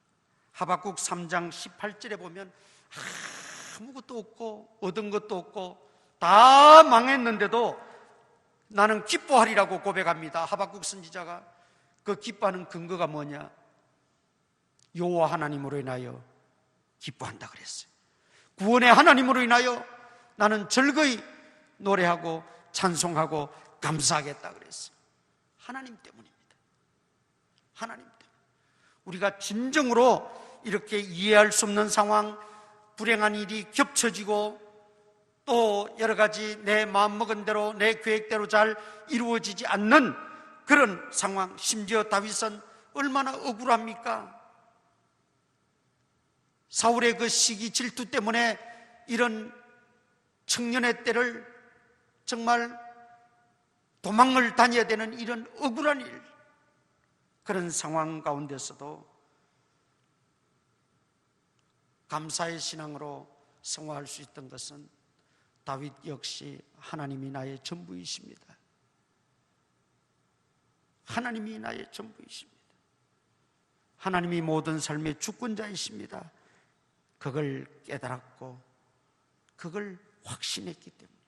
하박국 3장 18절에 보면 아무것도 없고 얻은 것도 없고 다 망했는데도 나는 기뻐하리라고 고백합니다. 하박국 선지자가. 그 기뻐하는 근거가 뭐냐? 여호와 하나님으로 인하여 기뻐한다 그랬어요. 구원의 하나님으로 인하여 나는 즐거이 노래하고 찬송하고 감사하겠다 그랬어요. 하나님 때문입니다. 하나님 때문에. 우리가 진정으로 이렇게 이해할 수 없는 상황, 불행한 일이 겹쳐지고 또 여러 가지 내 마음먹은 대로, 내 계획대로 잘 이루어지지 않는 그런 상황, 심지어 다윗은 얼마나 억울합니까? 사울의 그 시기 질투 때문에 이런 청년의 때를 정말 도망을 다녀야 되는 이런 억울한 일, 그런 상황 가운데서도 감사의 신앙으로 생활할 수 있던 것은 다윗 역시 하나님이 나의 전부이십니다. 하나님이 나의 전부이십니다. 하나님이 모든 삶의 주권자이십니다. 그걸 깨달았고 그걸 확신했기 때문에,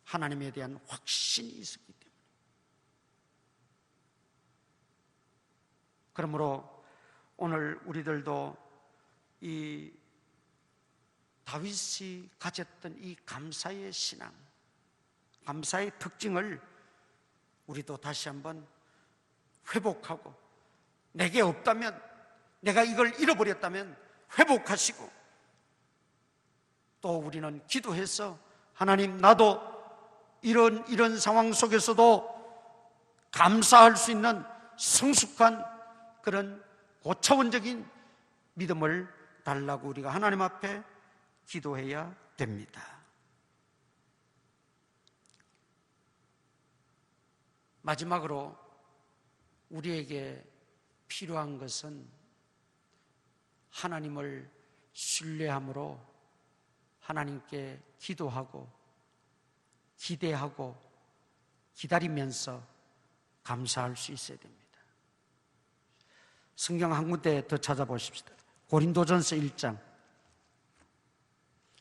하나님에 대한 확신이 있었기 때문에. 그러므로 오늘 우리들도 이 다윗이 가졌던 이 감사의 신앙, 감사의 특징을 우리도 다시 한번 회복하고, 내게 없다면, 내가 이걸 잃어버렸다면 회복하시고, 또 우리는 기도해서 하나님, 나도 이런 상황 속에서도 감사할 수 있는 성숙한 그런 고차원적인 믿음을 달라고 우리가 하나님 앞에 기도해야 됩니다. 마지막으로 우리에게 필요한 것은 하나님을 신뢰함으로 하나님께 기도하고 기대하고 기다리면서 감사할 수 있어야 됩니다. 성경 한 군데 더 찾아보십시다. 고린도전서 1장,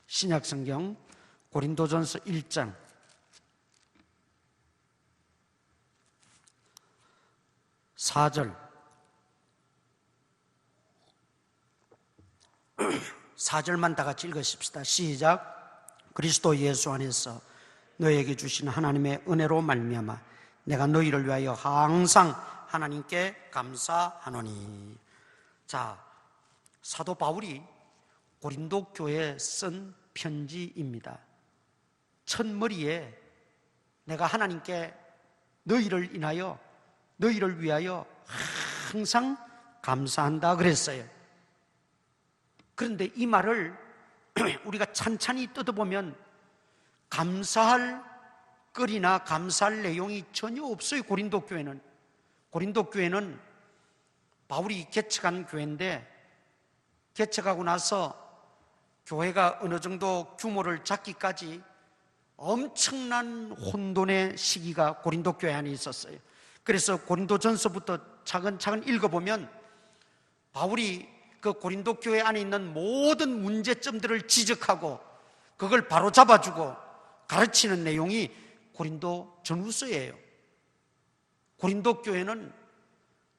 신약 성경 고린도전서 1장 4절 4절만 다 같이 읽으십시다. 시작. 그리스도 예수 안에서 너에게 주신 하나님의 은혜로 말미암아 내가 너희를 위하여 항상 하나님께 감사하노니. 자, 사도 바울이 고린도 교회에 쓴 편지입니다. 첫머리에 내가 하나님께 너희를 인하여 너희를 위하여 항상 감사한다 그랬어요. 그런데 이 말을 우리가 찬찬히 뜯어보면 감사할 거리나 감사할 내용이 전혀 없어요. 고린도 교회는 바울이 개척한 교회인데, 개척하고 나서 교회가 어느 정도 규모를 잡기까지 엄청난 혼돈의 시기가 고린도 교회 안에 있었어요. 그래서 고린도전서부터 차근차근 읽어보면 바울이 그 고린도 교회 안에 있는 모든 문제점들을 지적하고 그걸 바로 잡아주고 가르치는 내용이 고린도 전후서예요. 고린도 교회는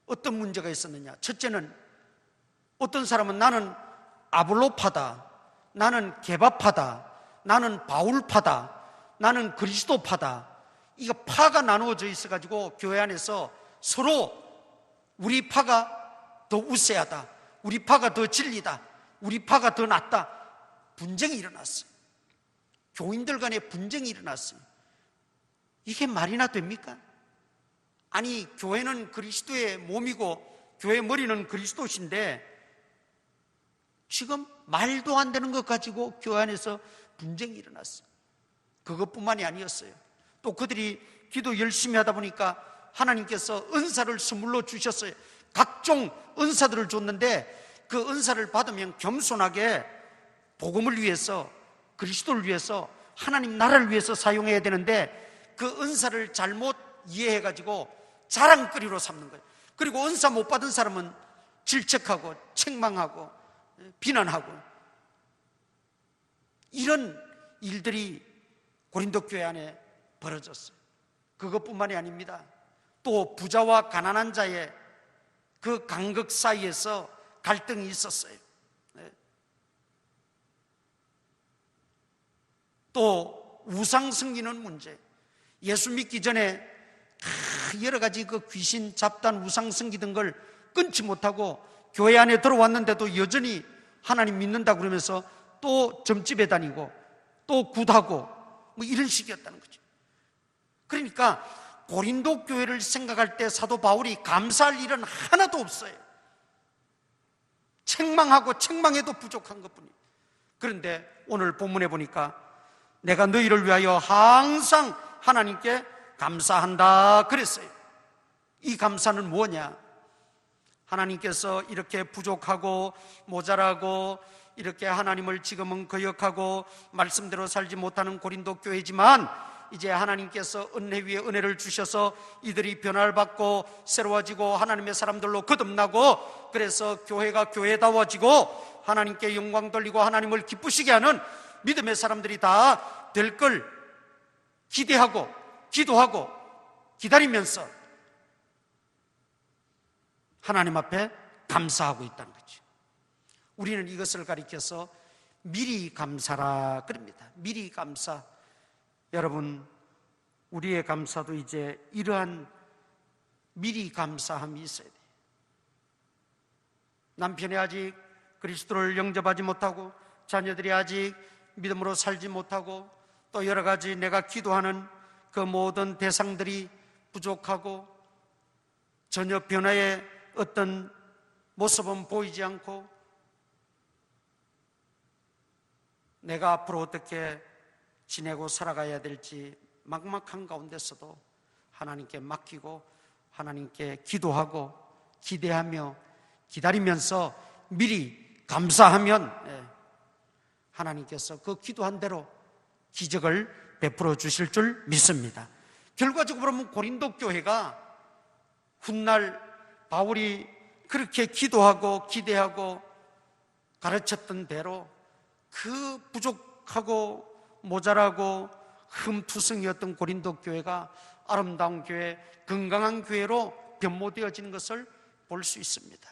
어떤 문제가 있었느냐? 첫째는 어떤 사람은 나는 아볼로파다, 나는 게바파다, 나는 바울파다, 나는 그리스도파다, 이거 파가 나누어져 있어가지고 교회 안에서 서로 우리 파가 더 우세하다, 우리 파가 더 진리다, 우리 파가 더 낫다, 분쟁이 일어났어요. 교인들 간에 분쟁이 일어났어요. 이게 말이나 됩니까? 아니, 교회는 그리스도의 몸이고 교회 머리는 그리스도신데 지금 말도 안 되는 것 가지고 교회 안에서 분쟁이 일어났어요. 그것뿐만이 아니었어요. 또 그들이 기도 열심히 하다 보니까 하나님께서 은사를 선물로 주셨어요. 각종 은사들을 줬는데 그 은사를 받으면 겸손하게 복음을 위해서, 그리스도를 위해서, 하나님 나라를 위해서 사용해야 되는데 그 은사를 잘못 이해해가지고 자랑거리로 삼는 거예요. 그리고 은사 못 받은 사람은 질책하고 책망하고 비난하고, 이런 일들이 고린도 교회 안에 벌어졌어요. 그것뿐만이 아닙니다. 또 부자와 가난한 자의 그 간극 사이에서 갈등이 있었어요. 또 우상 섬기는 문제, 예수 믿기 전에 여러 가지 그 귀신 잡단 우상 섬기던 걸 끊지 못하고 교회 안에 들어왔는데도 여전히 하나님 믿는다 그러면서 또 점집에 다니고 또 굿하고 뭐 이런 식이었다는 거죠. 그러니까 고린도 교회를 생각할 때 사도 바울이 감사할 일은 하나도 없어요. 책망하고 책망해도 부족한 것뿐이에요. 그런데 오늘 본문에 보니까 내가 너희를 위하여 항상 하나님께 감사한다 그랬어요. 이 감사는 뭐냐? 하나님께서 이렇게 부족하고 모자라고 이렇게 하나님을 지금은 거역하고 말씀대로 살지 못하는 고린도 교회지만 이제 하나님께서 은혜 위에 은혜를 주셔서 이들이 변화를 받고 새로워지고 하나님의 사람들로 거듭나고, 그래서 교회가 교회다워지고 하나님께 영광 돌리고 하나님을 기쁘시게 하는 믿음의 사람들이 다 될 걸 기대하고 기도하고 기다리면서 하나님 앞에 감사하고 있다는 거죠. 우리는 이것을 가리켜서 미리 감사라 그럽니다. 미리 감사. 여러분, 우리의 감사도 이제 이러한 미리 감사함이 있어야 돼요. 남편이 아직 그리스도를 영접하지 못하고, 자녀들이 아직 믿음으로 살지 못하고, 또 여러 가지 내가 기도하는 그 모든 대상들이 부족하고 전혀 변화의 어떤 모습은 보이지 않고, 내가 앞으로 어떻게 지내고 살아가야 될지 막막한 가운데서도 하나님께 맡기고 하나님께 기도하고 기대하며 기다리면서 미리 감사하면 하나님께서 그 기도한 대로 기적을 베풀어 주실 줄 믿습니다. 결과적으로 보면 고린도 교회가 훗날 바울이 그렇게 기도하고 기대하고 가르쳤던 대로 그 부족하고 모자라고 흠투성이었던 고린도 교회가 아름다운 교회, 건강한 교회로 변모되어지는 것을 볼 수 있습니다.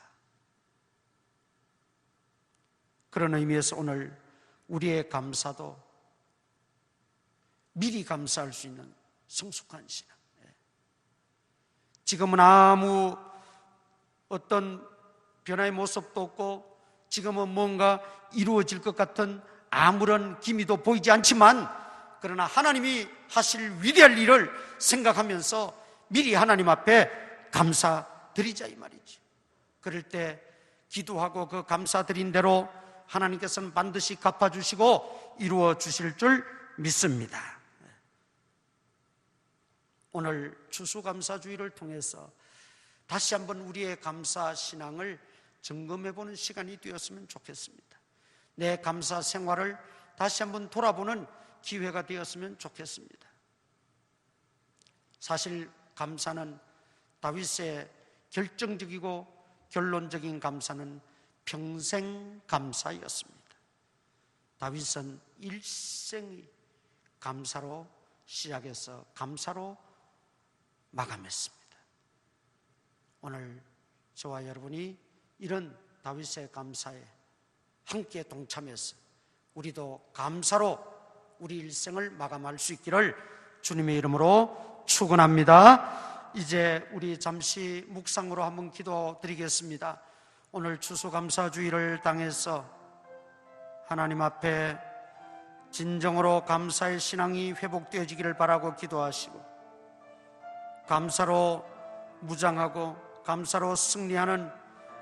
그런 의미에서 오늘 우리의 감사도 미리 감사할 수 있는 성숙한 신앙. 지금은 아무 어떤 변화의 모습도 없고, 지금은 뭔가 이루어질 것 같은 아무런 기미도 보이지 않지만, 그러나 하나님이 하실 위대할 일을 생각하면서 미리 하나님 앞에 감사드리자 이 말이죠. 그럴 때 기도하고 그 감사드린 대로 하나님께서는 반드시 갚아주시고 이루어 주실 줄 믿습니다. 오늘 추수감사주의를 통해서 다시 한번 우리의 감사 신앙을 점검해보는 시간이 되었으면 좋겠습니다. 내 감사 생활을 다시 한번 돌아보는 기회가 되었으면 좋겠습니다. 사실 감사는 다윗의 결정적이고 결론적인 감사는 평생 감사였습니다. 다윗은 일생이 감사로 시작해서 감사로 마감했습니다. 오늘 저와 여러분이 이런 다윗의 감사에 함께 동참해서 우리도 감사로 우리 일생을 마감할 수 있기를 주님의 이름으로 축원합니다. 이제 우리 잠시 묵상으로 한번 기도드리겠습니다. 오늘 추수감사주의를 당해서 하나님 앞에 진정으로 감사의 신앙이 회복되어지기를 바라고 기도하시고, 감사로 무장하고 감사로 승리하는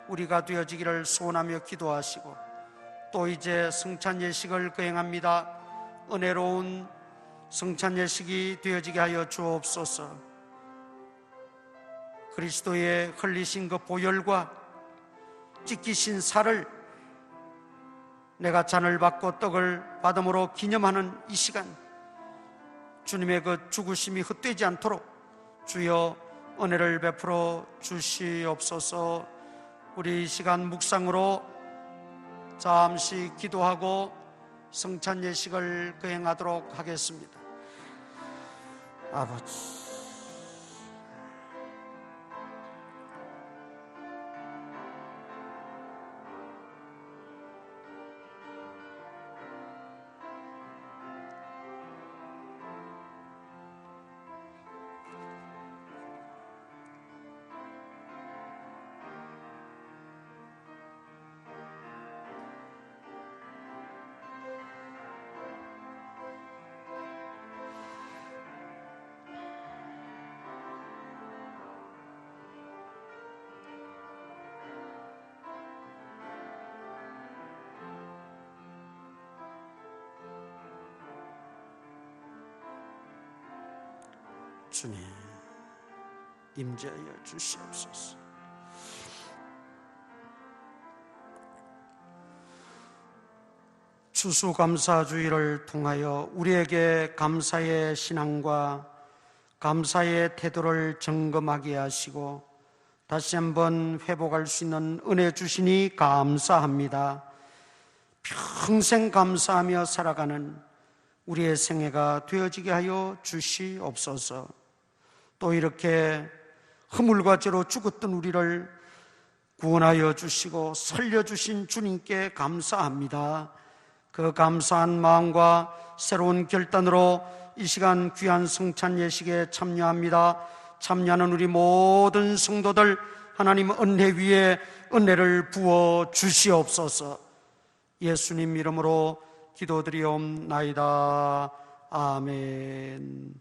우리가 되어지기를 소원하며 기도하시고, 또 이제 성찬 예식을 거행합니다. 은혜로운 성찬 예식이 되어지게 하여 주옵소서. 그리스도의 흘리신 그 보혈과 찢기신 살을 내가 잔을 받고 떡을 받음으로 기념하는 이 시간, 주님의 그 죽으심이 헛되지 않도록 주여 은혜를 베풀어 주시옵소서. 우리 이 시간 묵상으로 잠시 기도하고 성찬 예식을 거행하도록 하겠습니다. 아버지, 주님 임재하여 주시옵소서. 추수감사주의를 통하여 우리에게 감사의 신앙과 감사의 태도를 점검하게 하시고 다시 한번 회복할 수 있는 은혜 주시니 감사합니다. 평생 감사하며 살아가는 우리의 생애가 되어지게 하여 주시옵소서. 또 이렇게 허물과 죄로 죽었던 우리를 구원하여 주시고 살려주신 주님께 감사합니다. 그 감사한 마음과 새로운 결단으로 이 시간 귀한 성찬 예식에 참여합니다. 참여하는 우리 모든 성도들 하나님 은혜 위에 은혜를 부어 주시옵소서. 예수님 이름으로 기도드리옵나이다. 아멘.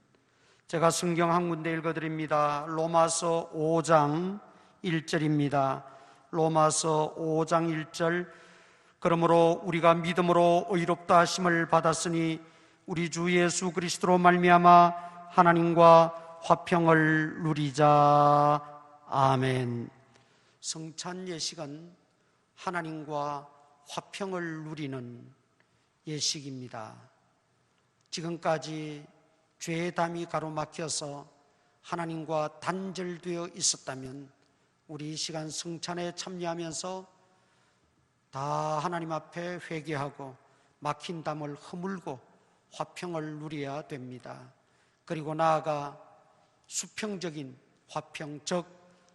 제가 성경 한 군데 읽어드립니다. 로마서 5장 1절입니다. 로마서 5장 1절. 그러므로 우리가 믿음으로 의롭다 하심을 받았으니 우리 주 예수 그리스도로 말미암아 하나님과 화평을 누리자. 아멘. 성찬 예식은 하나님과 화평을 누리는 예식입니다. 지금까지 죄의 담이 가로막혀서 하나님과 단절되어 있었다면 우리 이 시간 성찬에 참여하면서 다 하나님 앞에 회개하고 막힌 담을 허물고 화평을 누려야 됩니다. 그리고 나아가 수평적인 화평, 즉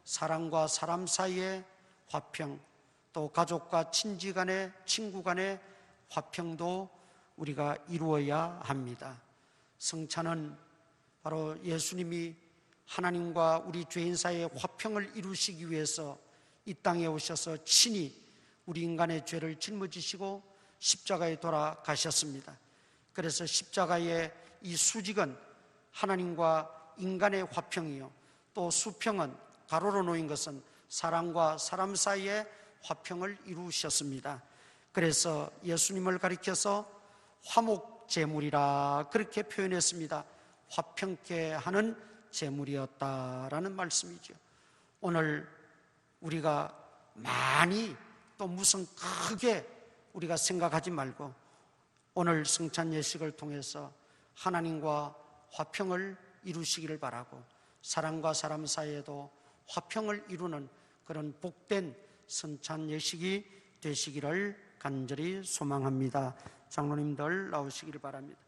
사람과 사람 사이의 화평, 또 가족과 친지 간의, 친구 간의 화평도 우리가 이루어야 합니다. 성찬은 바로 예수님이 하나님과 우리 죄인 사이의 화평을 이루시기 위해서 이 땅에 오셔서 친히 우리 인간의 죄를 짊어지시고 십자가에 돌아가셨습니다. 그래서 십자가의 이 수직은 하나님과 인간의 화평이요, 또 수평은 가로로 놓인 것은 사람과 사람 사이의 화평을 이루셨습니다. 그래서 예수님을 가리켜서 화목제물이라 그렇게 표현했습니다. 화평케 하는 제물이었다라는 말씀이죠. 오늘 우리가 많이 또 무슨 크게 우리가 생각하지 말고 오늘 성찬 예식을 통해서 하나님과 화평을 이루시기를 바라고 사람과 사람 사이에도 화평을 이루는 그런 복된 성찬 예식이 되시기를 간절히 소망합니다. 장로님들 나오시기를 바랍니다.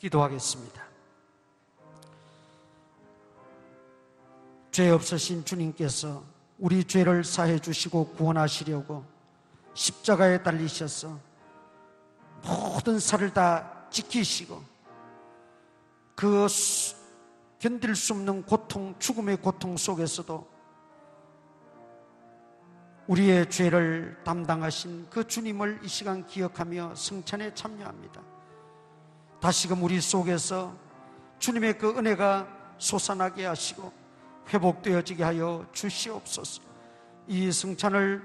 기도하겠습니다. 죄 없으신 주님께서 우리 죄를 사해 주시고 구원하시려고 십자가에 달리셔서 모든 살을 다 지키시고 그 견딜 수 없는 고통, 죽음의 고통 속에서도 우리의 죄를 담당하신 그 주님을 이 시간 기억하며 성찬에 참여합니다. 다시금 우리 속에서 주님의 그 은혜가 솟아나게 하시고 회복되어지게 하여 주시옵소서. 이 성찬을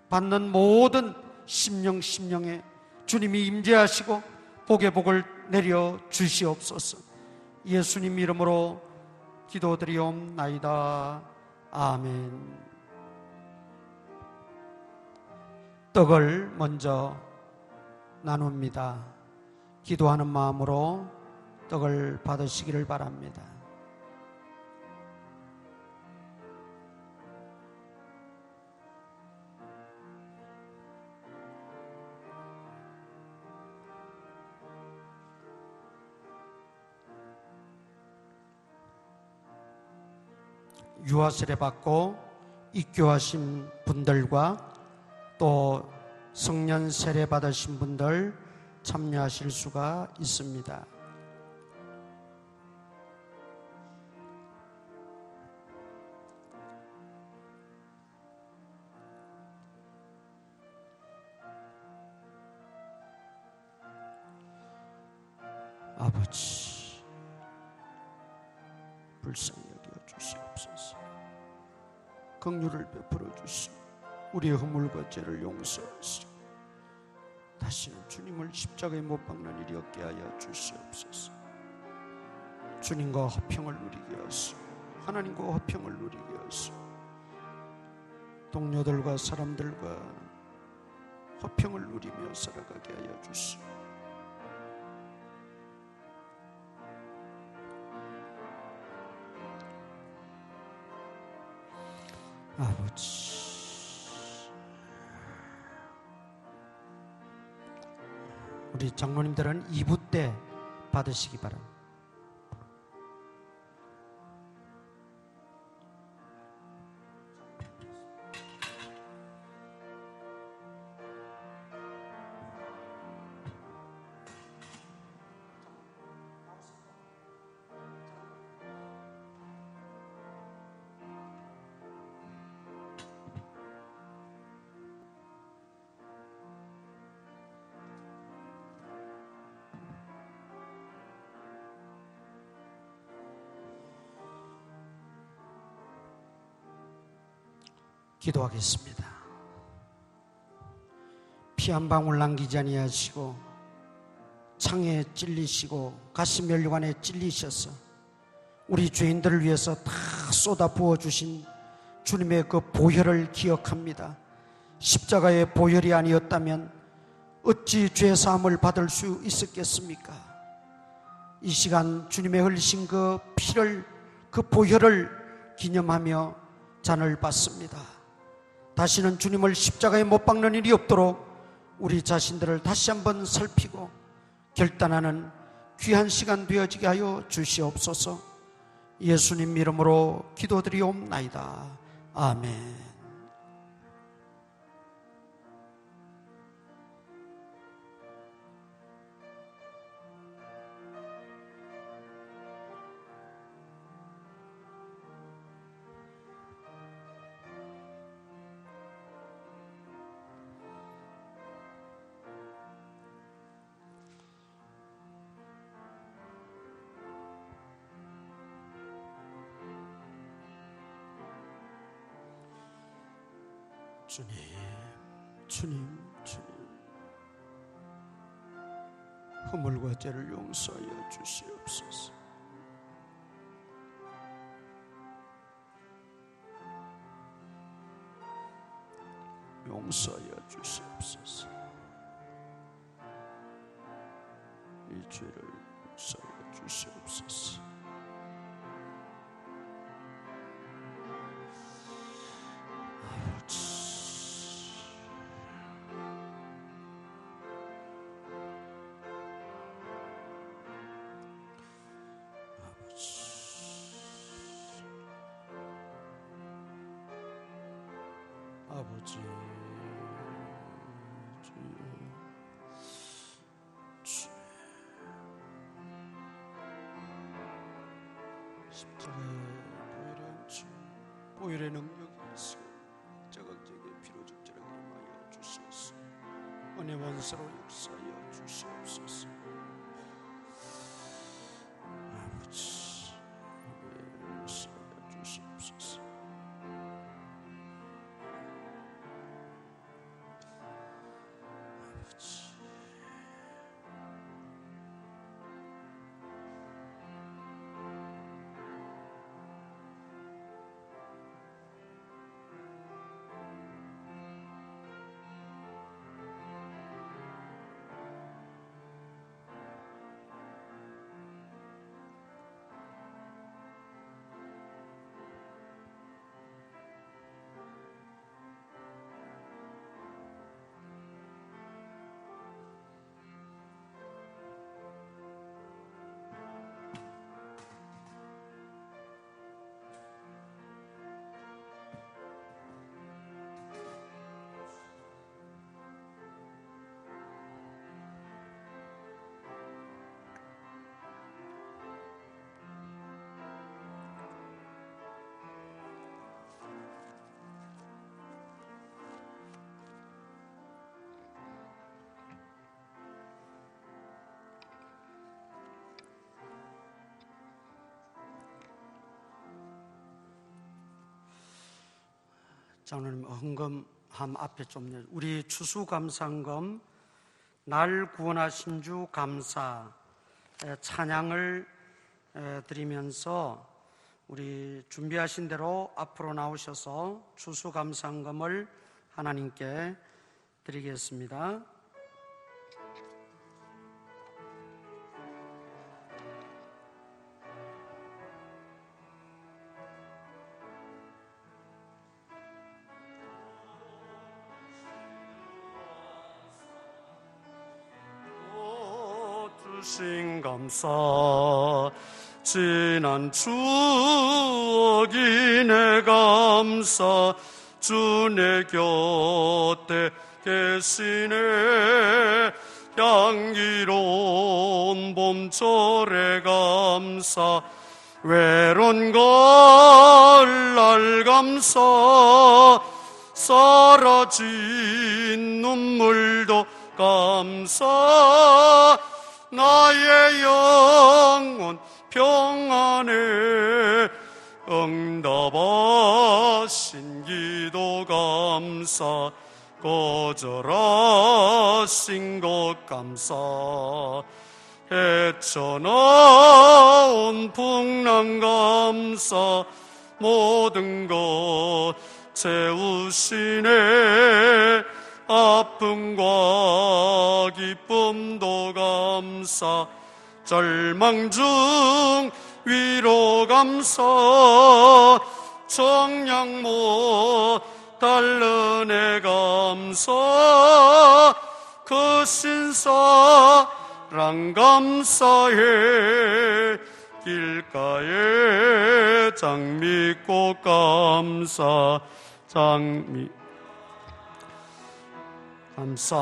받는 모든 심령에 주님이 임재하시고 복의 복을 내려 주시옵소서. 예수님 이름으로 기도드리옵나이다. 아멘. 떡을 먼저 나눕니다. 기도하는 마음으로 떡을 받으시기를 바랍니다. 유아 세례 받고 입교하신 분들과 또 성년 세례 받으신 분들 참여하실 수가 있습니다. 아버지, 불쌍히 여겨 주시옵소서. 긍휼을 베풀어 주시오. 우리의 허물과 죄를 용서하시오. 다시는 주님을 십자가에 못 박는 일이 없게 하여 주시옵소서. 주님과 화평을 누리게 하시오. 하나님과 화평을 누리게 하시오. 동료들과 사람들과 화평을 누리며 살아가게 하여 주시오. 아버지, 우리 장로님들은 2부 때 받으시기 바랍니다. 기도하겠습니다. 피 한 방울 남기지 아니하시고 창에 찔리시고 가시 면류관에 찔리셔서 우리 죄인들을 위해서 다 쏟아 부어주신 주님의 그 보혈을 기억합니다. 십자가의 보혈이 아니었다면 어찌 죄사함을 받을 수 있었겠습니까? 이 시간 주님의 흘리신 그 피를, 그 보혈을 기념하며 잔을 받습니다. 다시는 주님을 십자가에 못 박는 일이 없도록 우리 자신들을 다시 한번 살피고 결단하는 귀한 시간 되어지게 하여 주시옵소서. 예수님 이름으로 기도드리옵나이다. 아멘. 주님, 주님, 주님, 허물과 죄를 용서하여 주시옵소서. 용서하여 주시옵소서. 이 죄를 용서하여 주시옵소서. 아버지, 십자가의 보혈의 능력이 있어 자각제게 피로 적절하게 임하여 주시옵소서. 은혜 원수로 역사하여 주시옵소서. 아버지, 역사하여 주시옵소서. 장로님, 헌금함 앞에 좀 우리 추수감사헌금 날 구원하신 주 감사 찬양을 드리면서 우리 준비하신 대로 앞으로 나오셔서 추수감사헌금을 하나님께 드리겠습니다. 주신 감사 지난 추억이네 감사 주 내 곁에 계시네 향기로운 봄철에 감사 외로운 걸 감사 사라진 눈물도 감사 나의 영혼 평안에 응답하신 기도 감사 거절하신 것 감사 헤쳐나온 풍랑 감사 모든 것 채우시네 아픔과 기쁨도 감사 절망 중 위로 감사 정량 못할 은혜 감사 그 신사랑 감사해 길가에 장미꽃 감사 장미 감사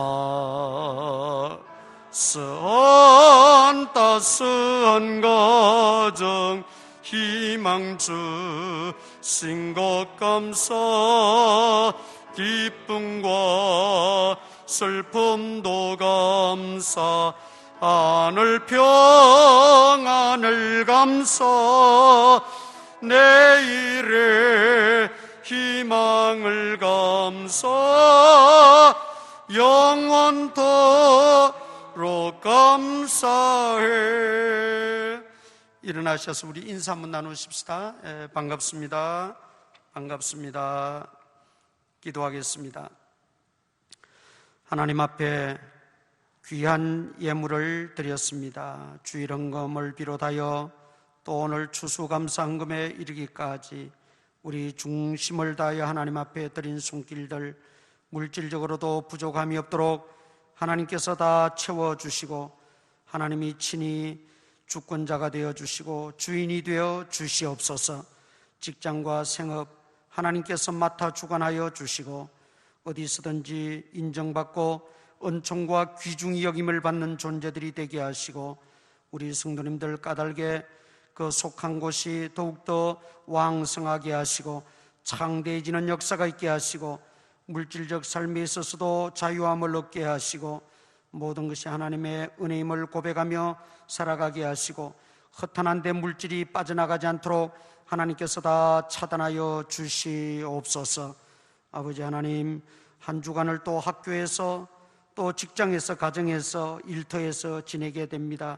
선 따스한 가정 희망 주신 것 감사 기쁨과 슬픔도 감사 하늘 평안을 감사 내일의 희망을 감사 영원토록 감사해. 일어나셔서 우리 인사 한번 나누십시다. 반갑습니다. 반갑습니다. 기도하겠습니다. 하나님 앞에 귀한 예물을 드렸습니다. 주일헌금을 비롯하여 또 오늘 추수감사헌금에 이르기까지 우리 중심을 다하여 하나님 앞에 드린 손길들 물질적으로도 부족함이 없도록 하나님께서 다 채워주시고 하나님이 친히 주권자가 되어주시고 주인이 되어 주시옵소서. 직장과 생업 하나님께서 맡아 주관하여 주시고 어디서든지 인정받고 은총과 귀중히 여김을 받는 존재들이 되게 하시고 우리 성도님들 까닭에 그 속한 곳이 더욱더 왕성하게 하시고 창대해지는 역사가 있게 하시고 물질적 삶에 있어서도 자유함을 얻게 하시고 모든 것이 하나님의 은혜임을 고백하며 살아가게 하시고 허탄한 데 물질이 빠져나가지 않도록 하나님께서 다 차단하여 주시옵소서. 아버지 하나님, 한 주간을 또 학교에서 또 직장에서 가정에서 일터에서 지내게 됩니다.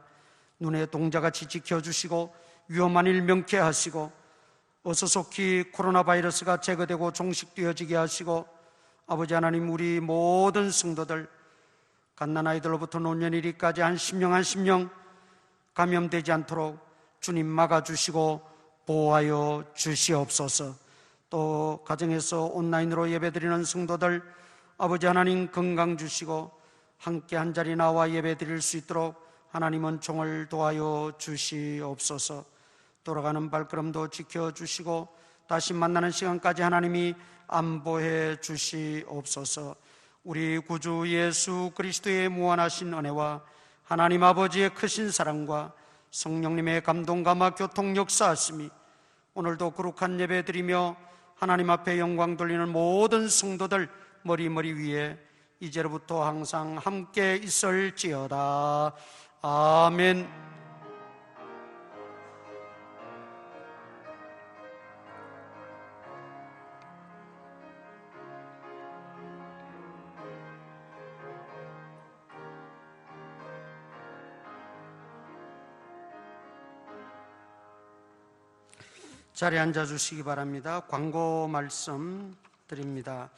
눈의 동자같이 지켜주시고 위험한 일 명쾌하시고 어서 속히 코로나 바이러스가 제거되고 종식되어지게 하시고 아버지 하나님, 우리 모든 성도들 갓난아이들로부터 노년이리까지 한 심령 감염되지 않도록 주님 막아주시고 보호하여 주시옵소서. 또 가정에서 온라인으로 예배드리는 성도들 아버지 하나님 건강 주시고 함께 한자리 나와 예배드릴 수 있도록 하나님은 종을 도와여 주시옵소서. 돌아가는 발걸음도 지켜주시고 다시 만나는 시간까지 하나님이 안보해 주시옵소서. 우리 구주 예수 그리스도의 무한하신 은혜와 하나님 아버지의 크신 사랑과 성령님의 감동 감화 교통 역사하심이 오늘도 거룩한 예배 드리며 하나님 앞에 영광 돌리는 모든 성도들 머리 위에 이제로부터 항상 함께 있을지어다. 아멘. 자리에 앉아주시기 바랍니다. 광고 말씀 드립니다.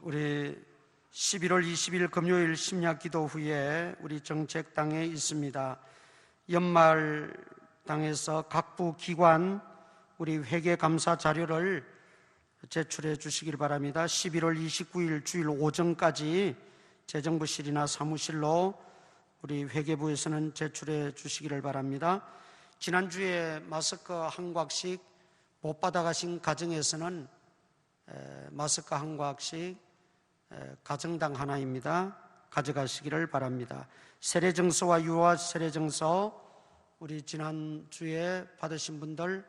우리 11월 20일 금요일 심야기도 후에 우리 정책당에 있습니다. 연말당에서 각부 기관 우리 회계감사 자료를 제출해 주시길 바랍니다. 11월 29일 주일 오전까지 재정부실이나 사무실로 우리 회계부에서는 제출해 주시기를 바랍니다. 지난주에 마스크 한 곽씩 못 받아가신 가정에서는 마스크 한 곽씩 가정당 하나입니다. 가져가시기를 바랍니다. 세례증서와 유아 세례증서 우리 지난주에 받으신 분들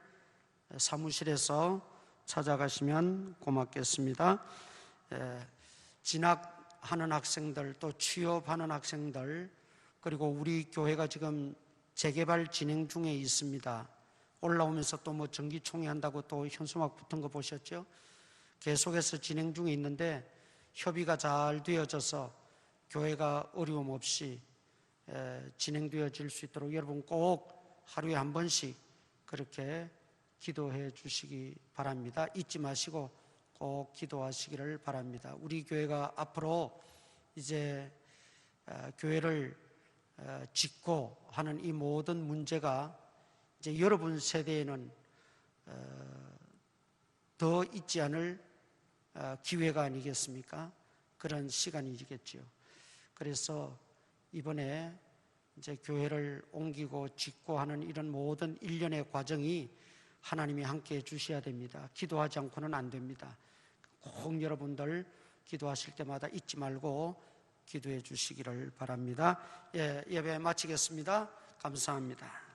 사무실에서 찾아가시면 고맙겠습니다. 진학하는 학생들, 또 취업하는 학생들, 그리고 우리 교회가 지금 재개발 진행 중에 있습니다. 올라오면서 또 뭐 정기총회 한다고 또 현수막 붙은 거 보셨죠? 계속해서 진행 중에 있는데 협의가 잘 되어져서 교회가 어려움 없이 진행되어질 수 있도록 여러분 꼭 하루에 한 번씩 그렇게 기도해 주시기 바랍니다. 잊지 마시고 꼭 기도하시기를 바랍니다. 우리 교회가 앞으로 이제 교회를 짓고 하는 이 모든 문제가 이제 여러분 세대에는 더 있지 않을 기회가 아니겠습니까? 그런 시간이겠죠. 그래서 이번에 이제 교회를 옮기고 짓고 하는 이런 모든 일련의 과정이 하나님이 함께 해 주셔야 됩니다. 기도하지 않고는 안 됩니다. 꼭 여러분들 기도하실 때마다 잊지 말고 기도해 주시기를 바랍니다. 예배 마치겠습니다. 감사합니다.